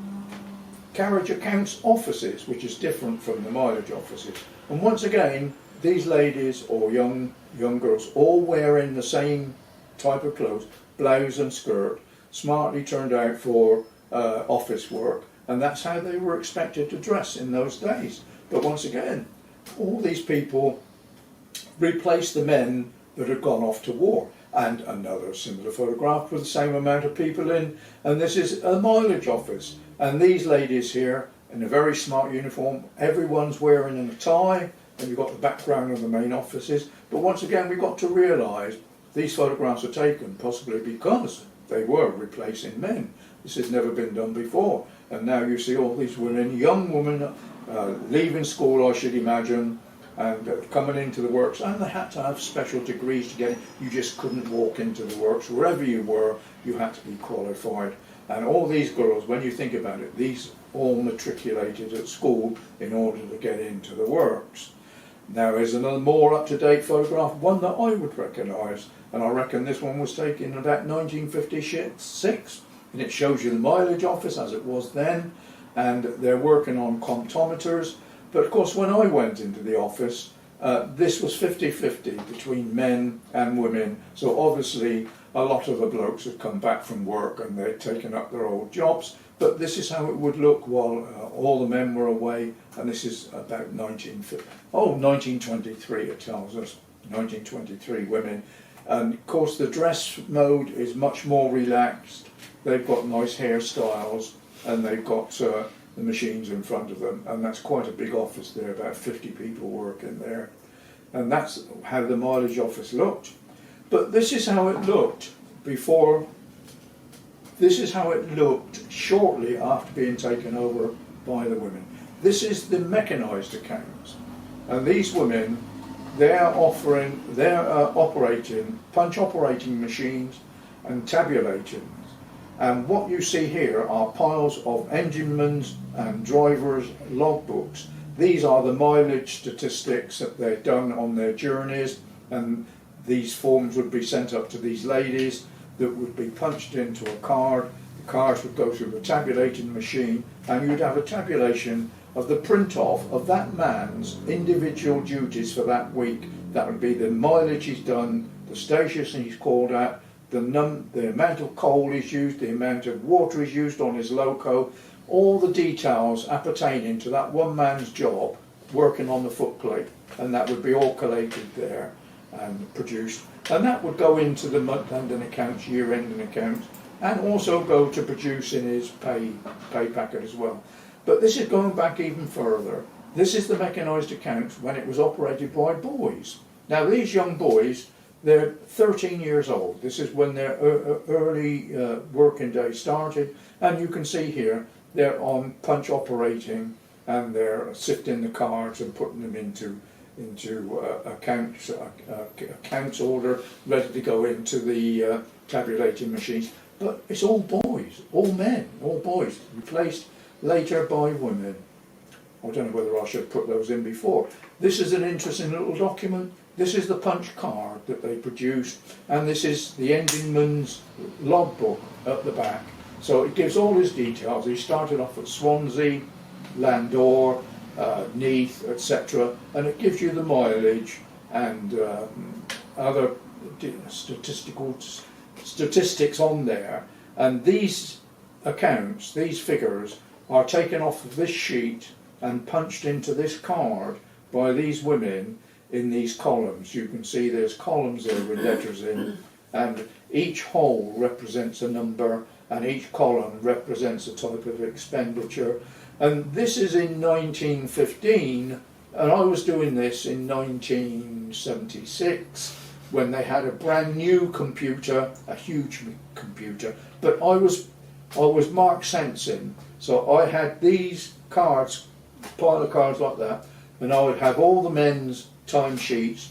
carriage accounts offices, which is different from the mileage offices. And once again, these ladies or young girls all wearing the same type of clothes, blouse and skirt, smartly turned out for office work, and that's how they were expected to dress in those days. But once again, all these people replaced the men that had gone off to war. And another similar photograph with the same amount of people in, and this is a mileage office, and these ladies here in a very smart uniform, everyone's wearing a tie, and you've got the background of the main offices. But once again, we've got to realise these photographs are taken possibly because they were replacing men. This has never been done before, and now you see all these women, young women, leaving school I should imagine, and coming into the works, and they had to have special degrees to get in. You just couldn't walk into the works. Wherever you were, you had to be qualified. And all these girls, when you think about it, these all matriculated at school in order to get into the works. Now here's another more up-to-date photograph, one that I would recognise, and I reckon this one was taken in about 1956, and it shows you the mileage office as it was then, and they're working on comptometers. But of course when I went into the office, this was 50-50 between men and women, so obviously a lot of the blokes had come back from work and they'd taken up their old jobs, but this is how it would look while all the men were away, and this is about 1923 it tells us, 1923 women. And of course the dress mode is much more relaxed, they've got nice hairstyles, and they've got the machines in front of them, and that's quite a big office there, about 50 people working there, and that's how the mileage office looked. But this is how it looked before, this is how it looked shortly after being taken over by the women. This is the mechanised accounts, and these women, they're operating punch operating machines and tabulating. And what you see here are piles of enginemen's and drivers' logbooks. These are the mileage statistics that they've done on their journeys, and these forms would be sent up to these ladies that would be punched into a card. The cards would go through the tabulating machine, and you'd have a tabulation of the print-off of that man's individual duties for that week. That would be the mileage he's done, the stations he's called at, the amount of coal is used, the amount of water is used on his loco, all the details appertaining to that one man's job working on the footplate, and that would be all collated there and produced, and that would go into the month-ending accounts, year-ending accounts, and also go to produce in his pay packet as well. But this is going back even further. This is the mechanised accounts when it was operated by boys. Now these young boys, they're 13 years old. This is when their early working day started, and you can see here they're on punch operating, and they're sifting the cards and putting them into into accounts order, ready to go into the tabulating machines. But it's all boys, all men, all boys, replaced later by women. I don't know whether I should put those in before. This is an interesting little document. This is the punch card that they produced, and this is the engineman's logbook at the back. So it gives all his details. He started off at Swansea, Landor, Neath, etc., and it gives you the mileage and other statistics on there. And these accounts, these figures, are taken off of this sheet and punched into this card by these women in these columns. You can see there's columns there with letters in, and each hole represents a number, and each column represents a type of expenditure. And this is in 1915, and I was doing this in 1976 when they had a brand new computer, a huge computer, but I was Mark Sensing, so I had these cards, pile of cards like that, and I would have all the men's timesheets,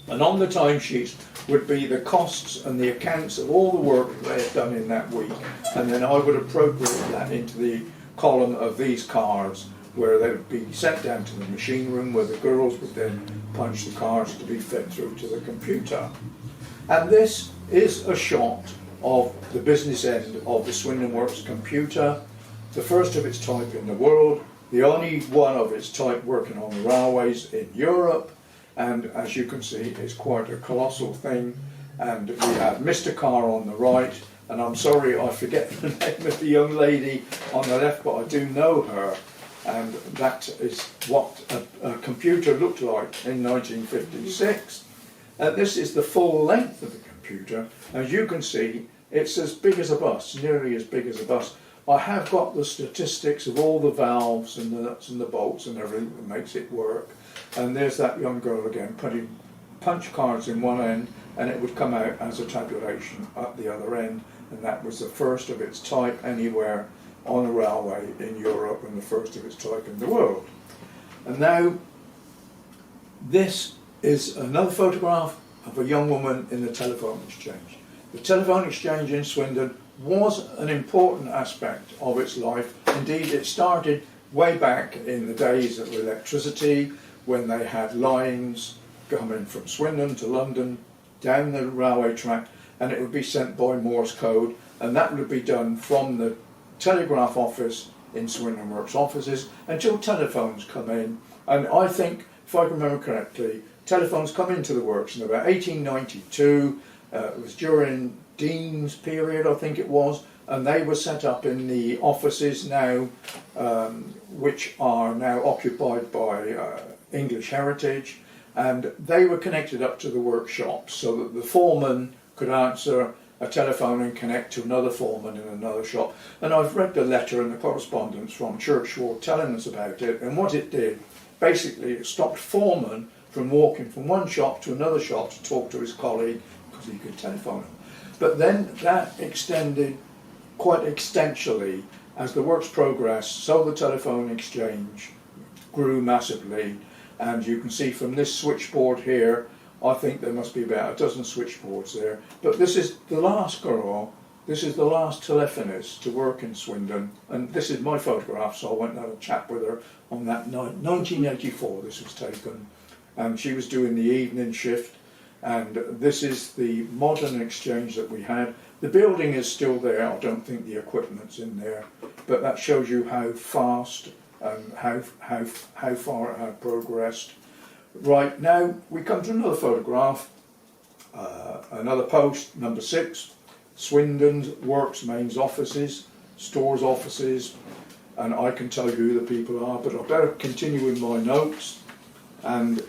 and on the timesheets would be the costs and the accounts of all the work they had done in that week, and then I would appropriate that into the column of these cards, where they would be sent down to the machine room, where the girls would then punch the cards to be fed through to the computer. And this is a shot of the business end of the Swindon Works computer, the first of its type in the world, the only one of its type working on the railways in Europe, and as you can see, it's quite a colossal thing. And we have Mr. Carr on the right, and I'm sorry I forget the name of the young lady on the left, but I do know her, and that is what a computer looked like in 1956. And this is the full length of the computer. As you can see, it's as big as a bus, nearly as big as a bus. I have got the statistics of all the valves and the nuts and the bolts and everything that makes it work. And there's that young girl again putting punch cards in one end, and it would come out as a tabulation at the other end. And that was the first of its type anywhere on a railway in Europe, and the first of its type in the world. And now this is another photograph of a young woman in the telephone exchange. The telephone exchange in Swindon was an important aspect of its life. Indeed, it started way back in the days of electricity, when they had lines coming from Swindon to London down the railway track, and it would be sent by Morse code, and that would be done from the telegraph office in Swindon Works offices until telephones come in. And I think, if I can remember correctly, telephones come into the works in about 1892. It was during Dean's period, I think it was, and they were set up in the offices now, which are now occupied by English Heritage, and they were connected up to the workshops so that the foreman could answer a telephone and connect to another foreman in another shop. And I've read the letter and the correspondence from Churchward telling us about it, and what it did, basically it stopped foreman from walking from one shop to another shop to talk to his colleague, because he could telephone him. But then that extended quite extensially as the works progressed, so the telephone exchange grew massively. And you can see from this switchboard here, I think there must be about a dozen switchboards there. But this is the last girl, this is the last telephonist to work in Swindon, and this is my photograph, so I went and had a chat with her on that night. 1984 this was taken, and she was doing the evening shift, and this is the modern exchange that we had. The building is still there, I don't think the equipment's in there, but that shows you how fast and how far it had progressed. Right, now we come to another photograph, another post, number 6, Swindon Works mains offices, stores offices, and I can tell you who the people are, but I better continue with my notes and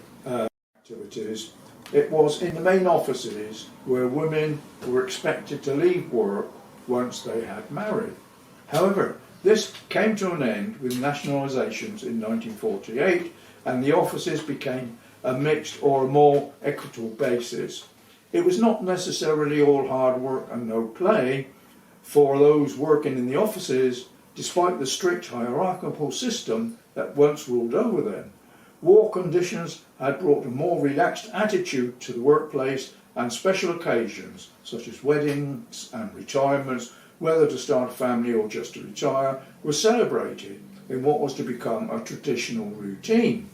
activities. It was in the main offices where women were expected to leave work once they had married. However, this came to an end with nationalisations in 1948, and the offices became a mixed or a more equitable basis. It was not necessarily all hard work and no play for those working in the offices, despite the strict hierarchical system that once ruled over them. War conditions had brought a more relaxed attitude to the workplace, and special occasions such as weddings and retirements, whether to start a family or just to retire, were celebrated in what was to become a traditional routine.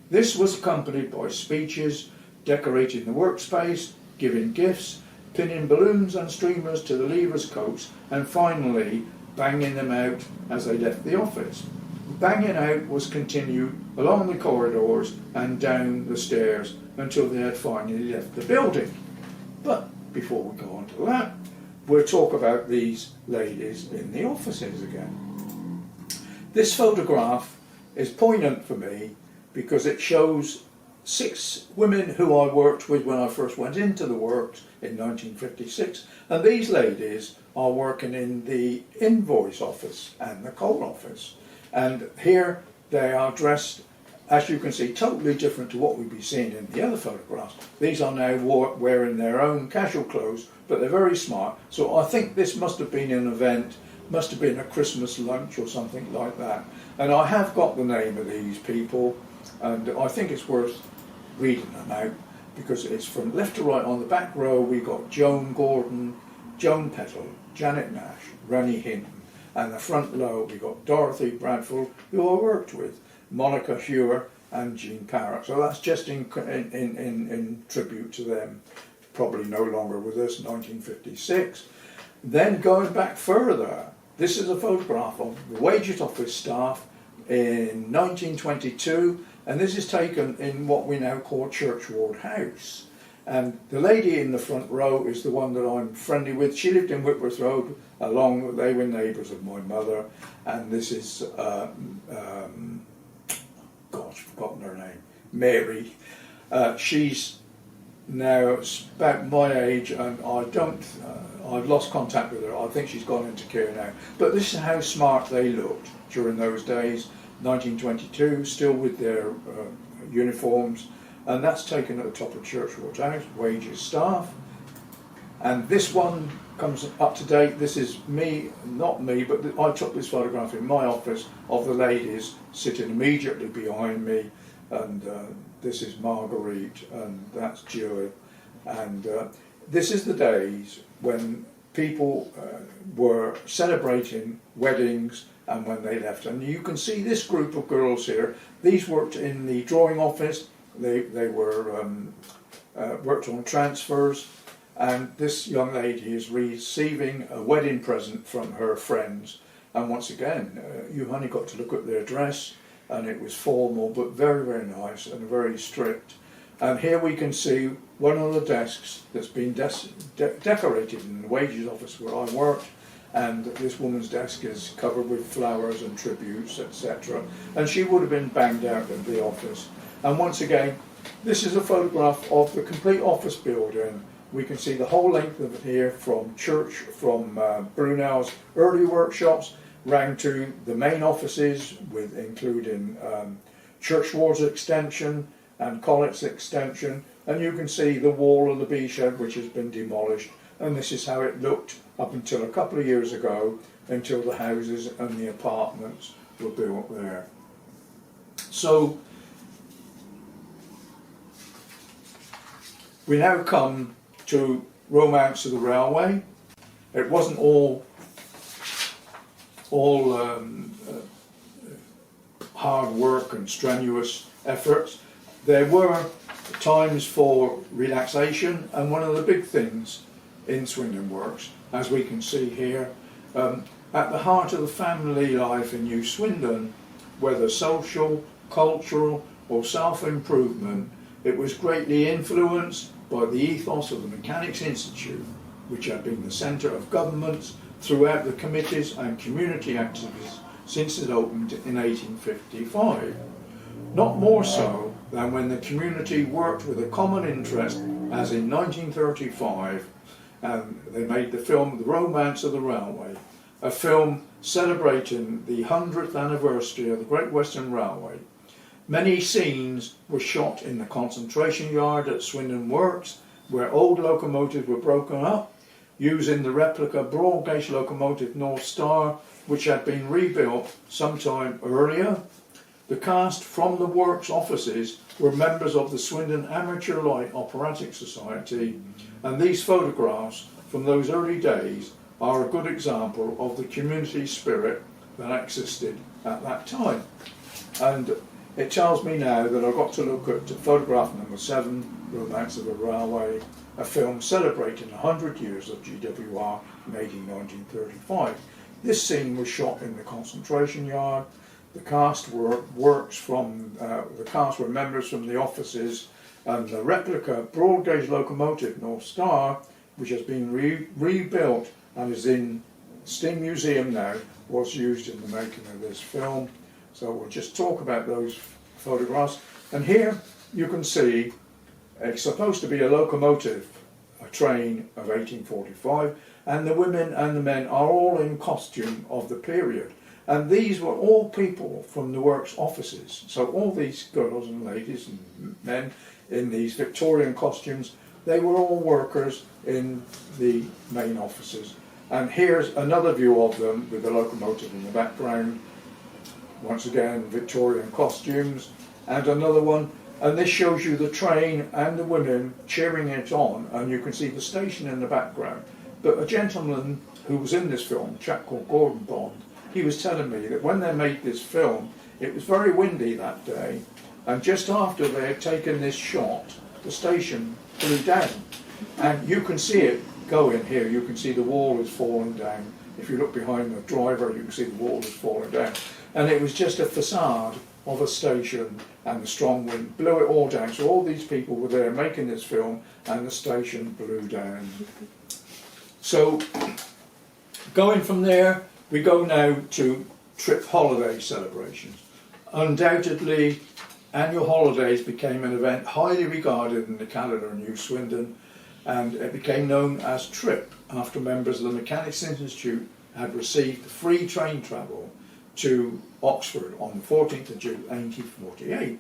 This was accompanied by speeches, decorating the workspace, giving gifts, pinning balloons and streamers to the leavers' coats, and finally banging them out as they left the office. Banging out was continued along the corridors and down the stairs until they had finally left the building. But before we go on to that, we'll talk about these ladies in the offices again. This photograph is poignant for me because it shows 6 women who I worked with when I first went into the works in 1956, and these ladies are working in the invoice office and the coal office, and here they are dressed, as you can see, totally different to what we'd be seeing in the other photographs. These are now wearing their own casual clothes, but they're very smart. So I think this must have been an event, must have been a Christmas lunch or something like that. And I have got the name of these people, and I think it's worth reading them out, because it's from left to right. On the back row we got Joan Gordon, Joan Petal, Janet Nash, Rennie Hinton, and the front row we got Dorothy Bradford, who I worked with, Monica Hewer and Jean Parrott. So that's just in tribute to them. Probably no longer with us, 1956. Then going back further, this is a photograph of the wages office staff in 1922, and this is taken in what we now call Churchward House. And the lady in the front row is the one that I'm friendly with. She lived in Whitworth Road, they were neighbours of my mother, and this is I've forgotten her name, Mary. She's now about my age, and I've lost contact with her. I think she's gone into care now. But this is how smart they looked during those days, 1922, still with their uniforms, and that's taken at the top of Churchward House, wages staff. And this one comes up to date. This is me, not me, but I took this photograph in my office of the ladies sitting immediately behind me, and this is Marguerite, and that's Julie. And this is the days when people were celebrating weddings and when they left. And you can see this group of girls here. These worked in the drawing office. They were worked on transfers. And this young lady is receiving a wedding present from her friends. And once again, you only got to look at their dress, and it was formal, but very, very nice and very strict. And here we can see one of the desks that's been decorated in the wages office where I worked. And this woman's desk is covered with flowers and tributes, etc. And she would have been banged out of the office. And once again, this is a photograph of the complete office building. We can see the whole length of it here, from Brunel's early workshops round to the main offices, with including Churchward's extension and Collett's extension, and you can see the wall of the B shed, which has been demolished, and this is how it looked up until a couple of years ago, until the houses and the apartments were built there. So we now come to Romance of the Railway. It wasn't all hard work and strenuous efforts. There were times for relaxation, and one of the big things in Swindon Works, as we can see here, at the heart of the family life in New Swindon, whether social, cultural or self-improvement, it was greatly influenced by the ethos of the Mechanics Institute, which had been the centre of governments throughout the committees and community activities since it opened in 1855. Not more so than when the community worked with a common interest, as in 1935, and they made the film The Romance of the Railway, a film celebrating the 100th anniversary of the Great Western Railway. Many scenes were shot in the concentration yard at Swindon Works, where old locomotives were broken up, using the replica broad gauge locomotive North Star, which had been rebuilt sometime earlier. The cast from the works offices were members of the Swindon Amateur Light Operatic Society, and these photographs from those early days are a good example of the community spirit that existed at that time. And it tells me now that I've got to look at photograph number 7, Romance of a Railway, a film celebrating 100 years of GWR, made in 1935. This scene was shot in the concentration yard. The cast were members from the offices, and the replica broad gauge locomotive North Star, which has been rebuilt and is in Steam Museum now, was used in the making of this film. So we'll just talk about those photographs. And here you can see it's supposed to be a locomotive, a train of 1845, and the women and the men are all in costume of the period. And these were all people from the works offices. So all these girls and ladies and men in these Victorian costumes, they were all workers in the main offices. And here's another view of them with the locomotive in the background. Once again, Victorian costumes, and another one. And this shows you the train and the women cheering it on, and you can see the station in the background. But a gentleman who was in this film, a chap called Gordon Bond, he was telling me that when they made this film, it was very windy that day, and just after they had taken this shot, the station blew down. And you can see it going here, you can see the wall is falling down. If you look behind the driver, you can see the wall is falling down. And it was just a facade of a station, and the strong wind blew it all down. So all these people were there making this film, and the station blew down. So going from there, we go now to trip holiday celebrations. Undoubtedly, annual holidays became an event highly regarded in the calendar in New Swindon, and it became known as Trip after members of the Mechanics Institute had received free train travel to Oxford on the 14th of June 1848.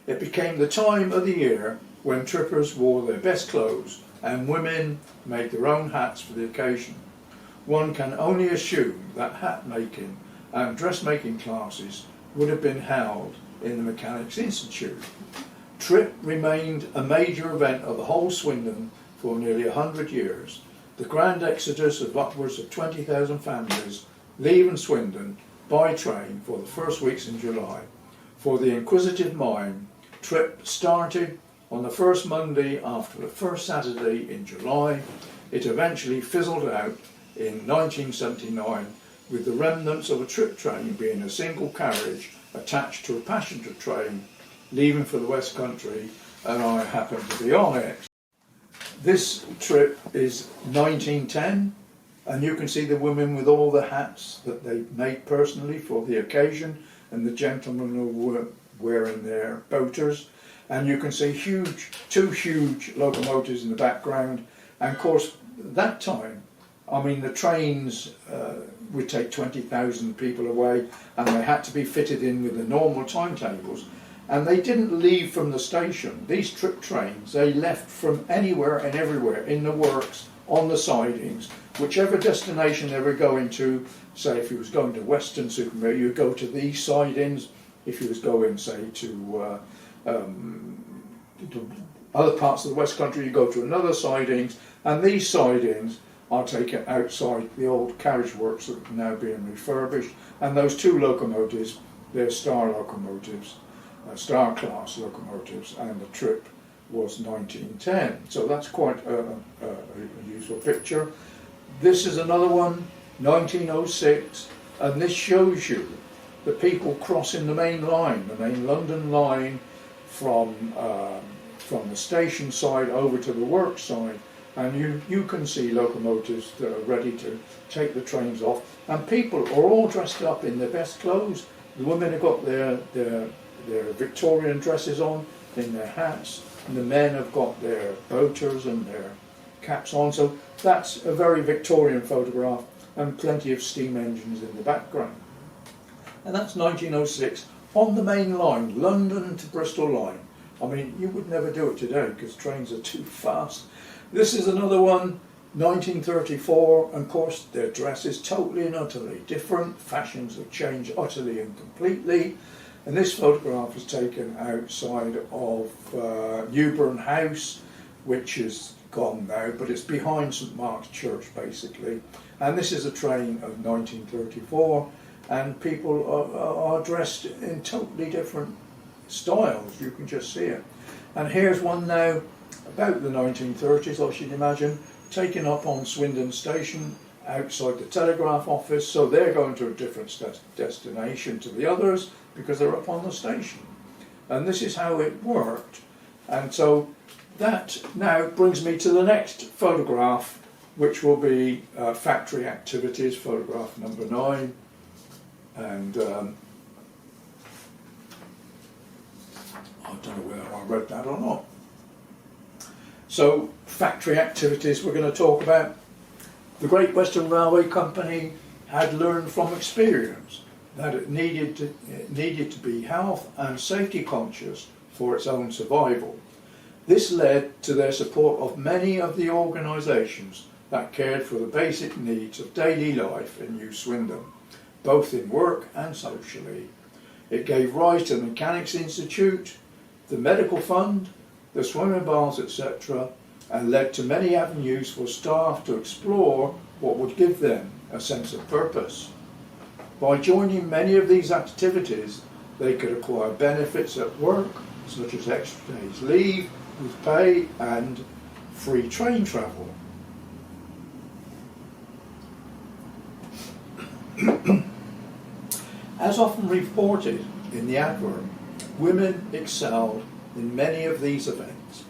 It became the time of the year when trippers wore their best clothes and women made their own hats for the occasion. One can only assume that hat making and dressmaking classes would have been held in the Mechanics Institute. Trip remained a major event of the whole Swindon for nearly 100 years. The grand exodus of upwards of 20,000 families leaving Swindon by train for the first weeks in July. For the inquisitive mind, Trip started on the first Monday after the first Saturday in July. It eventually fizzled out in 1979, with the remnants of a trip train being a single carriage attached to a passenger train leaving for the West Country, and I happened to be on it. This trip is 1910, and you can see the women with all the hats that they made personally for the occasion, and the gentlemen who were wearing their boaters. And you can see two huge locomotives in the background. And of course, that time, I mean, the trains would take 20,000 people away, and they had to be fitted in with the normal timetables. And they didn't leave from the station. These trip trains, they left from anywhere and everywhere, in the works, on the sidings, whichever destination they were going to. Say if you was going to Weston-super-Mare, you go to these sidings. If you was going, say, to other parts of the West Country, you go to another sidings, and these sidings are taken outside the old carriage works that are now being refurbished. And those two locomotives, they're Star locomotives, Star class locomotives, and the trip was 1910. So that's quite a useful picture. This is another one, 1906, and this shows you the people crossing the main line, the main London line, from the station side over to the works side, and you can see locomotives that are ready to take the trains off, and people are all dressed up in their best clothes. The women have got their Victorian dresses on, in their hats, and the men have got their boaters and their caps on. So that's a very Victorian photograph, and plenty of steam engines in the background. And that's 1906 on the main line, London to Bristol line. I mean, you would never do it today because trains are too fast. This is another one, 1934, and of course their dress is totally and utterly different. Fashions have changed utterly and completely. And this photograph was taken outside of Newburn House, which is gone now, but it's behind St Mark's Church basically. And this is a train of 1934, and people are dressed in totally different styles, you can just see it. And here's one now, about the 1930s I should imagine, taken up on Swindon Station outside the telegraph office, so they're going to a different destination to the others because they're up on the station. And this is how it worked. And so that now brings me to the next photograph, which will be factory activities, photograph number 9. And I don't know whether I read that or not. So factory activities we're going to talk about. The Great Western Railway Company had learned from experience that it needed to be health and safety conscious for its own survival. This led to their support of many of the organisations that cared for the basic needs of daily life in New Swindon, both in work and socially. It gave rise to the Mechanics Institute, the Medical Fund, the swimming baths, etc., and led to many avenues for staff to explore what would give them a sense of purpose. By joining many of these activities, they could acquire benefits at work, such as extra days leave with pay and free train travel. As often reported in the advert, women excelled in many of these events,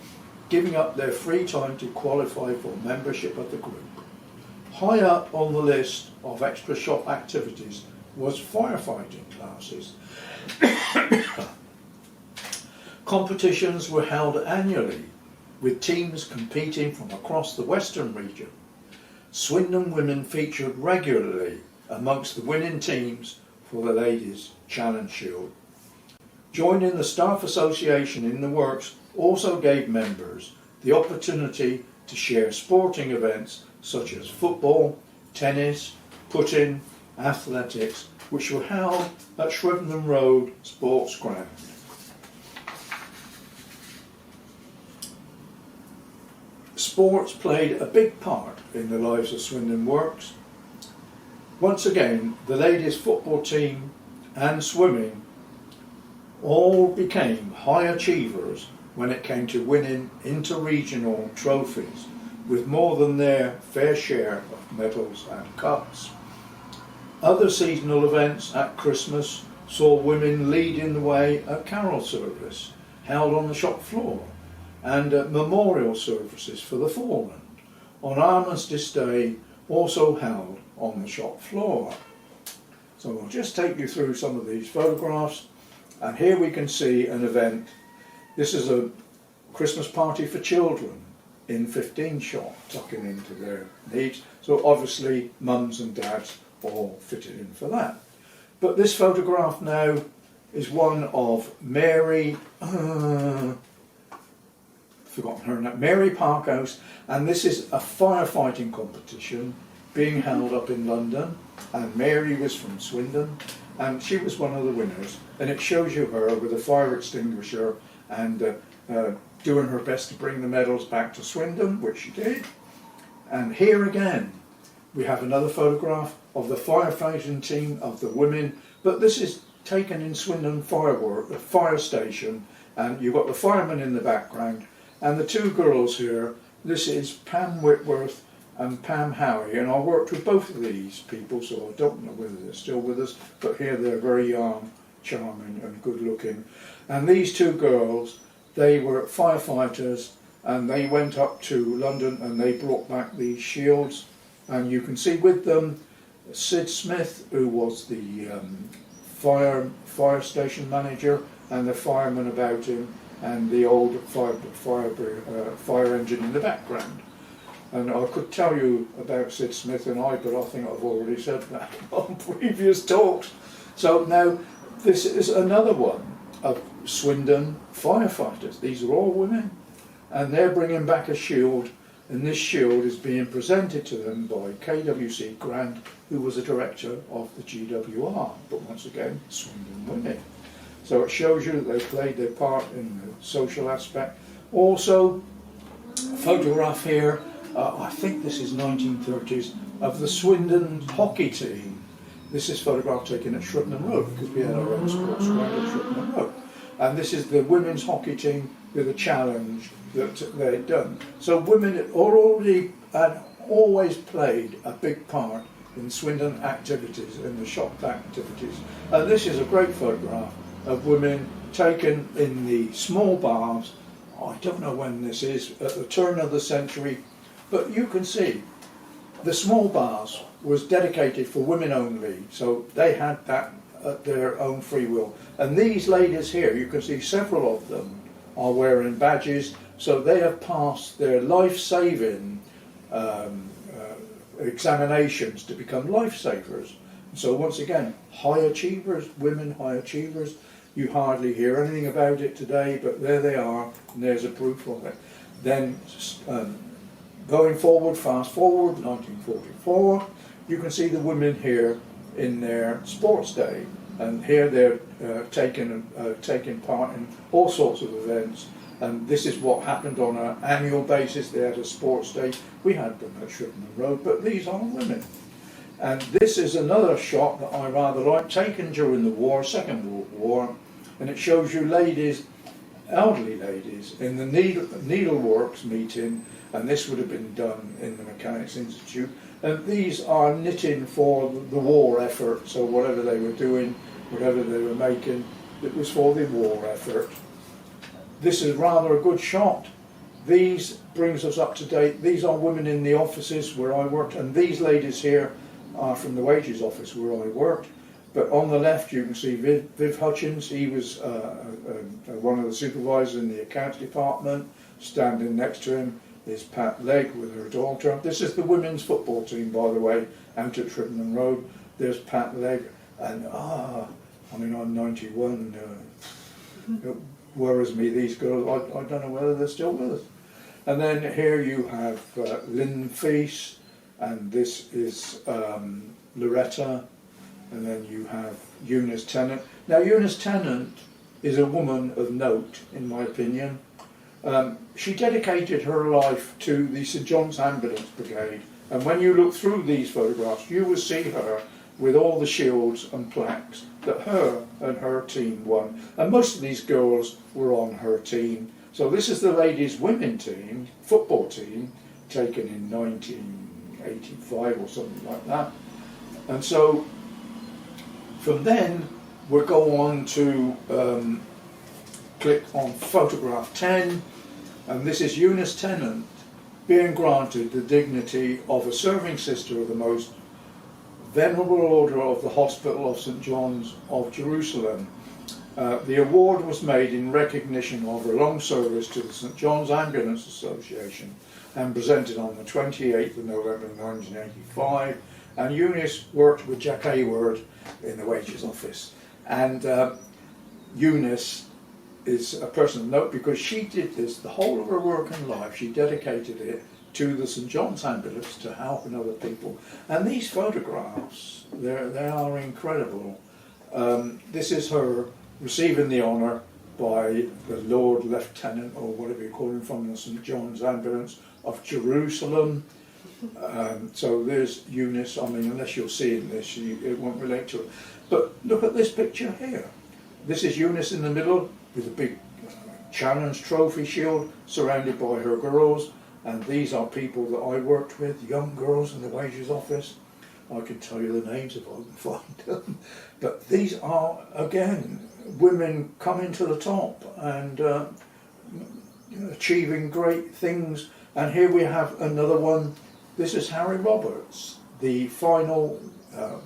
giving up their free time to qualify for membership of the group. High up on the list of extra shop activities was firefighting classes. Competitions were held annually, with teams competing from across the Western region. Swindon women featured regularly amongst the winning teams for the Ladies' Challenge Shield. Joining the Staff Association in the Works also gave members the opportunity to share sporting events such as football, tennis, putting, athletics, which were held at Swindon Road Sports Ground. Sports played a big part in the lives of Swindon Works. Once again, the ladies' football team and swimming all became high achievers when it came to winning inter-regional trophies, with more than their fair share of medals and cups. Other seasonal events at Christmas saw women leading the way at carol service held on the shop floor, and at memorial services for the fallen on Armistice Day, also held on the shop floor. So I'll just take you through some of these photographs, and here we can see an event. This is a Christmas party for children in 15 shop, tucking into their needs. So obviously mums and dads all fitted in for that. But this photograph now is one of Mary, forgotten her name, Mary Parkhouse, and this is a firefighting competition being held up in London, and Mary was from Swindon, and she was one of the winners, and it shows you her with a fire extinguisher and doing her best to bring the medals back to Swindon, which she did. And here again we have another photograph of the firefighting team of the women, but this is taken in Swindon fire station, and you've got the firemen in the background, and the two girls here. This is Pam Whitworth and Pam Howie, and I worked with both of these people, so I don't know whether they're still with us, but here they're very young, charming and good looking. And these two girls, they were firefighters, and they went up to London and they brought back these shields, and you can see with them Sid Smith, who was the fire station manager, and the firemen about him, and the old fire engine in the background. And I could tell you about Sid Smith and I, but I think I've already said that on previous talks. So now this is another one of Swindon firefighters. These are all women, and they're bringing back a shield, and this shield is being presented to them by KWC Grant, who was a director of the GWR, but once again, Swindon women. So it shows you that they played their part in the social aspect. Also, a photograph here, I think this is 1930s, of the Swindon hockey team. This is photograph taken at Swindon Road, because we had our own sports ground at Swindon Road. And this is the women's hockey team with a challenge that they'd done. So women had always played a big part in Swindon activities, in the shop activities. And this is a great photograph of women taken in the small baths. I don't know when this is, at the turn of the century, but you can see the small baths was dedicated for women only, so they had that at their own free will. And these ladies here, you can see several of them are wearing badges, so they have passed their life-saving examinations to become lifesavers. So once again, high achievers, women high achievers. You hardly hear anything about it today, but there they are, and there's a proof of it. Then going forward, fast forward, 1944, you can see the women here in their sports day, and here they're taking part in all sorts of events. And this is what happened on an annual basis. They had a sports day. We had them at Swindon Road, but these are women. And this is another shot that I rather like, taken during the war, Second World War, and it shows you ladies, elderly ladies, in the needleworks meeting, and this would have been done in the Mechanics Institute. And these are knitting for the war effort, so whatever they were doing, whatever they were making, it was for the war effort. This is rather a good shot. These brings us up to date. These are women in the offices where I worked, and these ladies here are from the wages office where I worked. But on the left you can see Viv Hutchins. He was one of the supervisors in the accounts department. Standing next to him is Pat Legg with her daughter. This is the women's football team, by the way, out at Swindon Road. There's Pat Legg, and I'm 91. It worries me, these girls. I don't know whether they're still with us. And then here you have Lynn Feast, and this is Loretta, and then you have Eunice Tennant. Now Eunice Tennant is a woman of note, in my opinion. She dedicated her life to the St John's Ambulance Brigade, and when you look through these photographs you will see her with all the shields and plaques that her and her team won. And most of these girls were on her team. So this is the ladies' women team, football team, taken in 1985 or something like that. And so from then we'll go on to click on photograph 10, and this is Eunice Tennant being granted the dignity of a serving sister of the most Venerable Order of the Hospital of St John's of Jerusalem. The award was made in recognition of her long service to the St John's Ambulance Association and presented on the 28th of November 1985. And Eunice worked with Jack Hayward in the wages office. And Eunice is a person of note because she did this the whole of her working life. She dedicated it to the St John's Ambulance, to helping other people. And these photographs, they are incredible. This is her receiving the honour by the Lord Lieutenant, or whatever you call him, from the St John's Ambulance of Jerusalem. So there's Eunice. I mean, unless you're seeing this, it won't relate to it. But look at this picture here. This is Eunice in the middle with a big challenge trophy shield surrounded by her girls. And these are people that I worked with, young girls in the wages office. I can tell you the names if I can find them. But these are, again, women coming to the top and achieving great things. And here we have another one. This is Harry Roberts, the final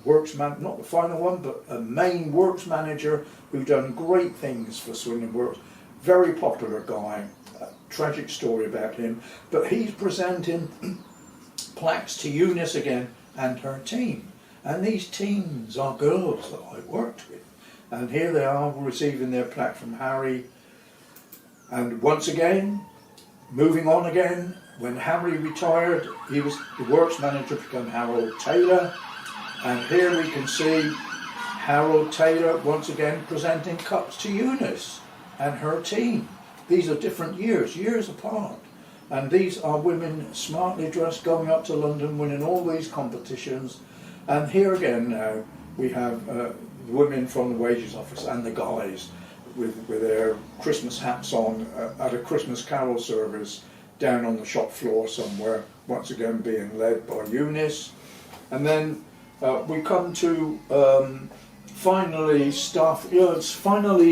works man, not the final one, but a main works manager who done great things for Swindon Works. Very popular guy. Tragic story about him, but he's presenting plaques to Eunice again and her team, and these teams are girls that I worked with, and here they are receiving their plaque from Harry. And once again, moving on again, when Harry retired, he was the works manager, became Harold Taylor, and here we can see Harold Taylor once again presenting cups to Eunice and her team. These are different years apart. And these are women smartly dressed going up to London, winning all these competitions. And here again now we have women from the wages office and the guys with their Christmas hats on at a Christmas carol service down on the shop floor somewhere, once again being led by Eunice. And then we come to finally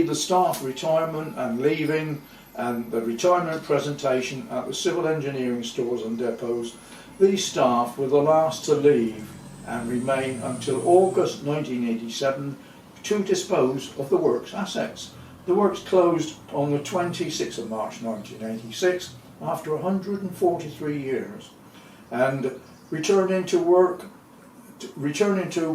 the staff retirement and leaving, and the retirement presentation at the civil engineering stores and depots. These staff were the last to leave and remain until August 1987 to dispose of the works assets. The works closed on the 26th of March 1986 after 143 years, and returning to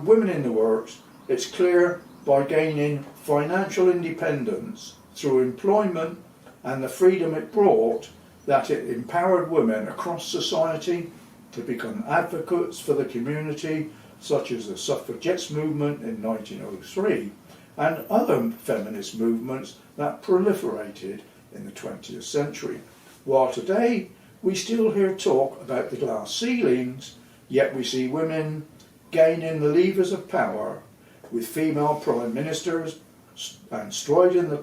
women in the works, it's clear by gaining financial independence through employment and the freedom it brought that it empowered women across society to become advocates for the community, such as the suffragettes movement in 1903 and other feminist movements that proliferated in the 20th century. While today we still hear talk about the glass ceilings, yet we see women gaining the levers of power with female prime ministers and striding the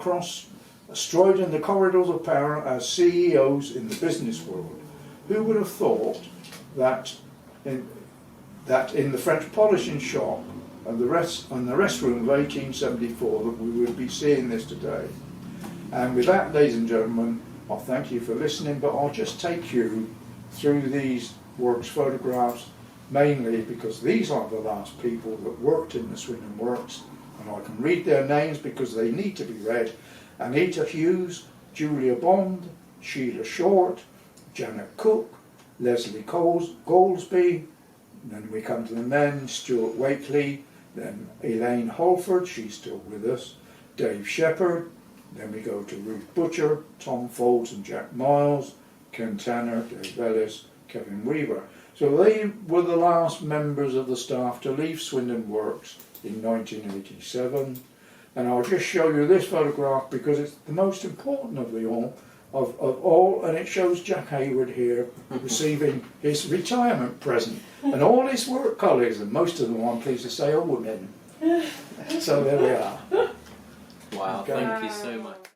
corridors of power as CEOs in the business world. Who would have thought that in the French polishing shop and the restroom of 1874 that we would be seeing this today? And with that, ladies and gentlemen, I'll thank you for listening, but I'll just take you through these works photographs, mainly because these are the last people that worked in the Swindon Works, and I can read their names because they need to be read. Anita Hughes, Julia Bond, Sheila Short, Janet Cook, Leslie Goldsby, then we come to the men, Stuart Wakely, then Elaine Holford, she's still with us, Dave Shepherd, then we go to Ruth Butcher, Tom Folds and Jack Miles, Ken Tanner, Dave Ellis, Kevin Weaver. So they were the last members of the staff to leave Swindon Works in 1987. And I'll just show you this photograph because it's the most important of all, and it shows Jack Hayward here receiving his retirement present. And all his work colleagues, and most of them, I'm pleased to say, are women. So there we are. Wow, Okay. thank you so much.